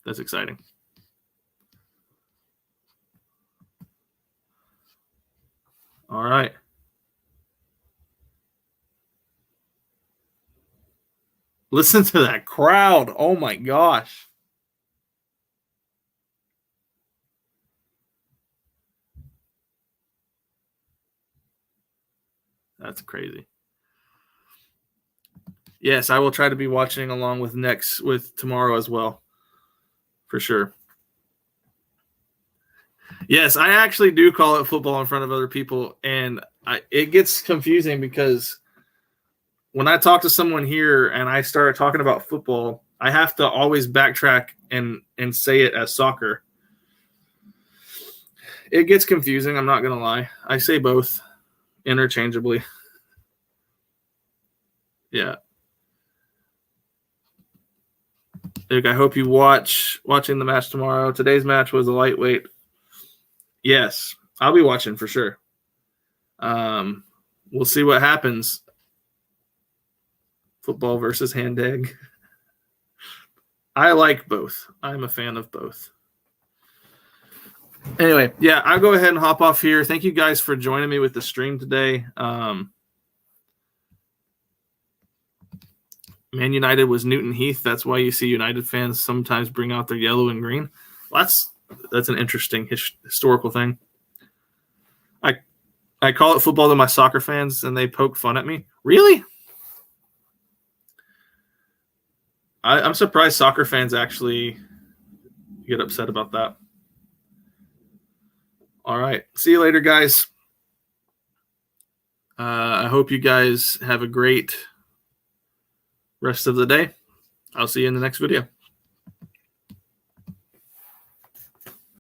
That's exciting. All right. Listen to that crowd. Oh, my gosh. That's crazy. Yes, I will try to be watching along with tomorrow as well. For sure. Yes, I actually do call it football in front of other people, and it gets confusing because when I talk to someone here and I start talking about football, I have to always backtrack and say it as soccer. It gets confusing, I'm not going to lie. I say both interchangeably. Yeah. Luke, I hope you watching the match tomorrow. Today's match was a lightweight. Yes, I'll be watching for sure. We'll see what happens. Football versus hand egg. I like both. I'm a fan of both. Anyway, yeah, I'll go ahead and hop off here. Thank you guys for joining me with the stream today. Man United was Newton Heath. That's why you see United fans sometimes bring out their yellow and green. Well, that's an interesting historical thing. I call it football to my soccer fans, and they poke fun at me. Really? I'm surprised soccer fans actually get upset about that. All right. See you later, guys. I hope you guys have a great rest of the day. I'll see you in the next video.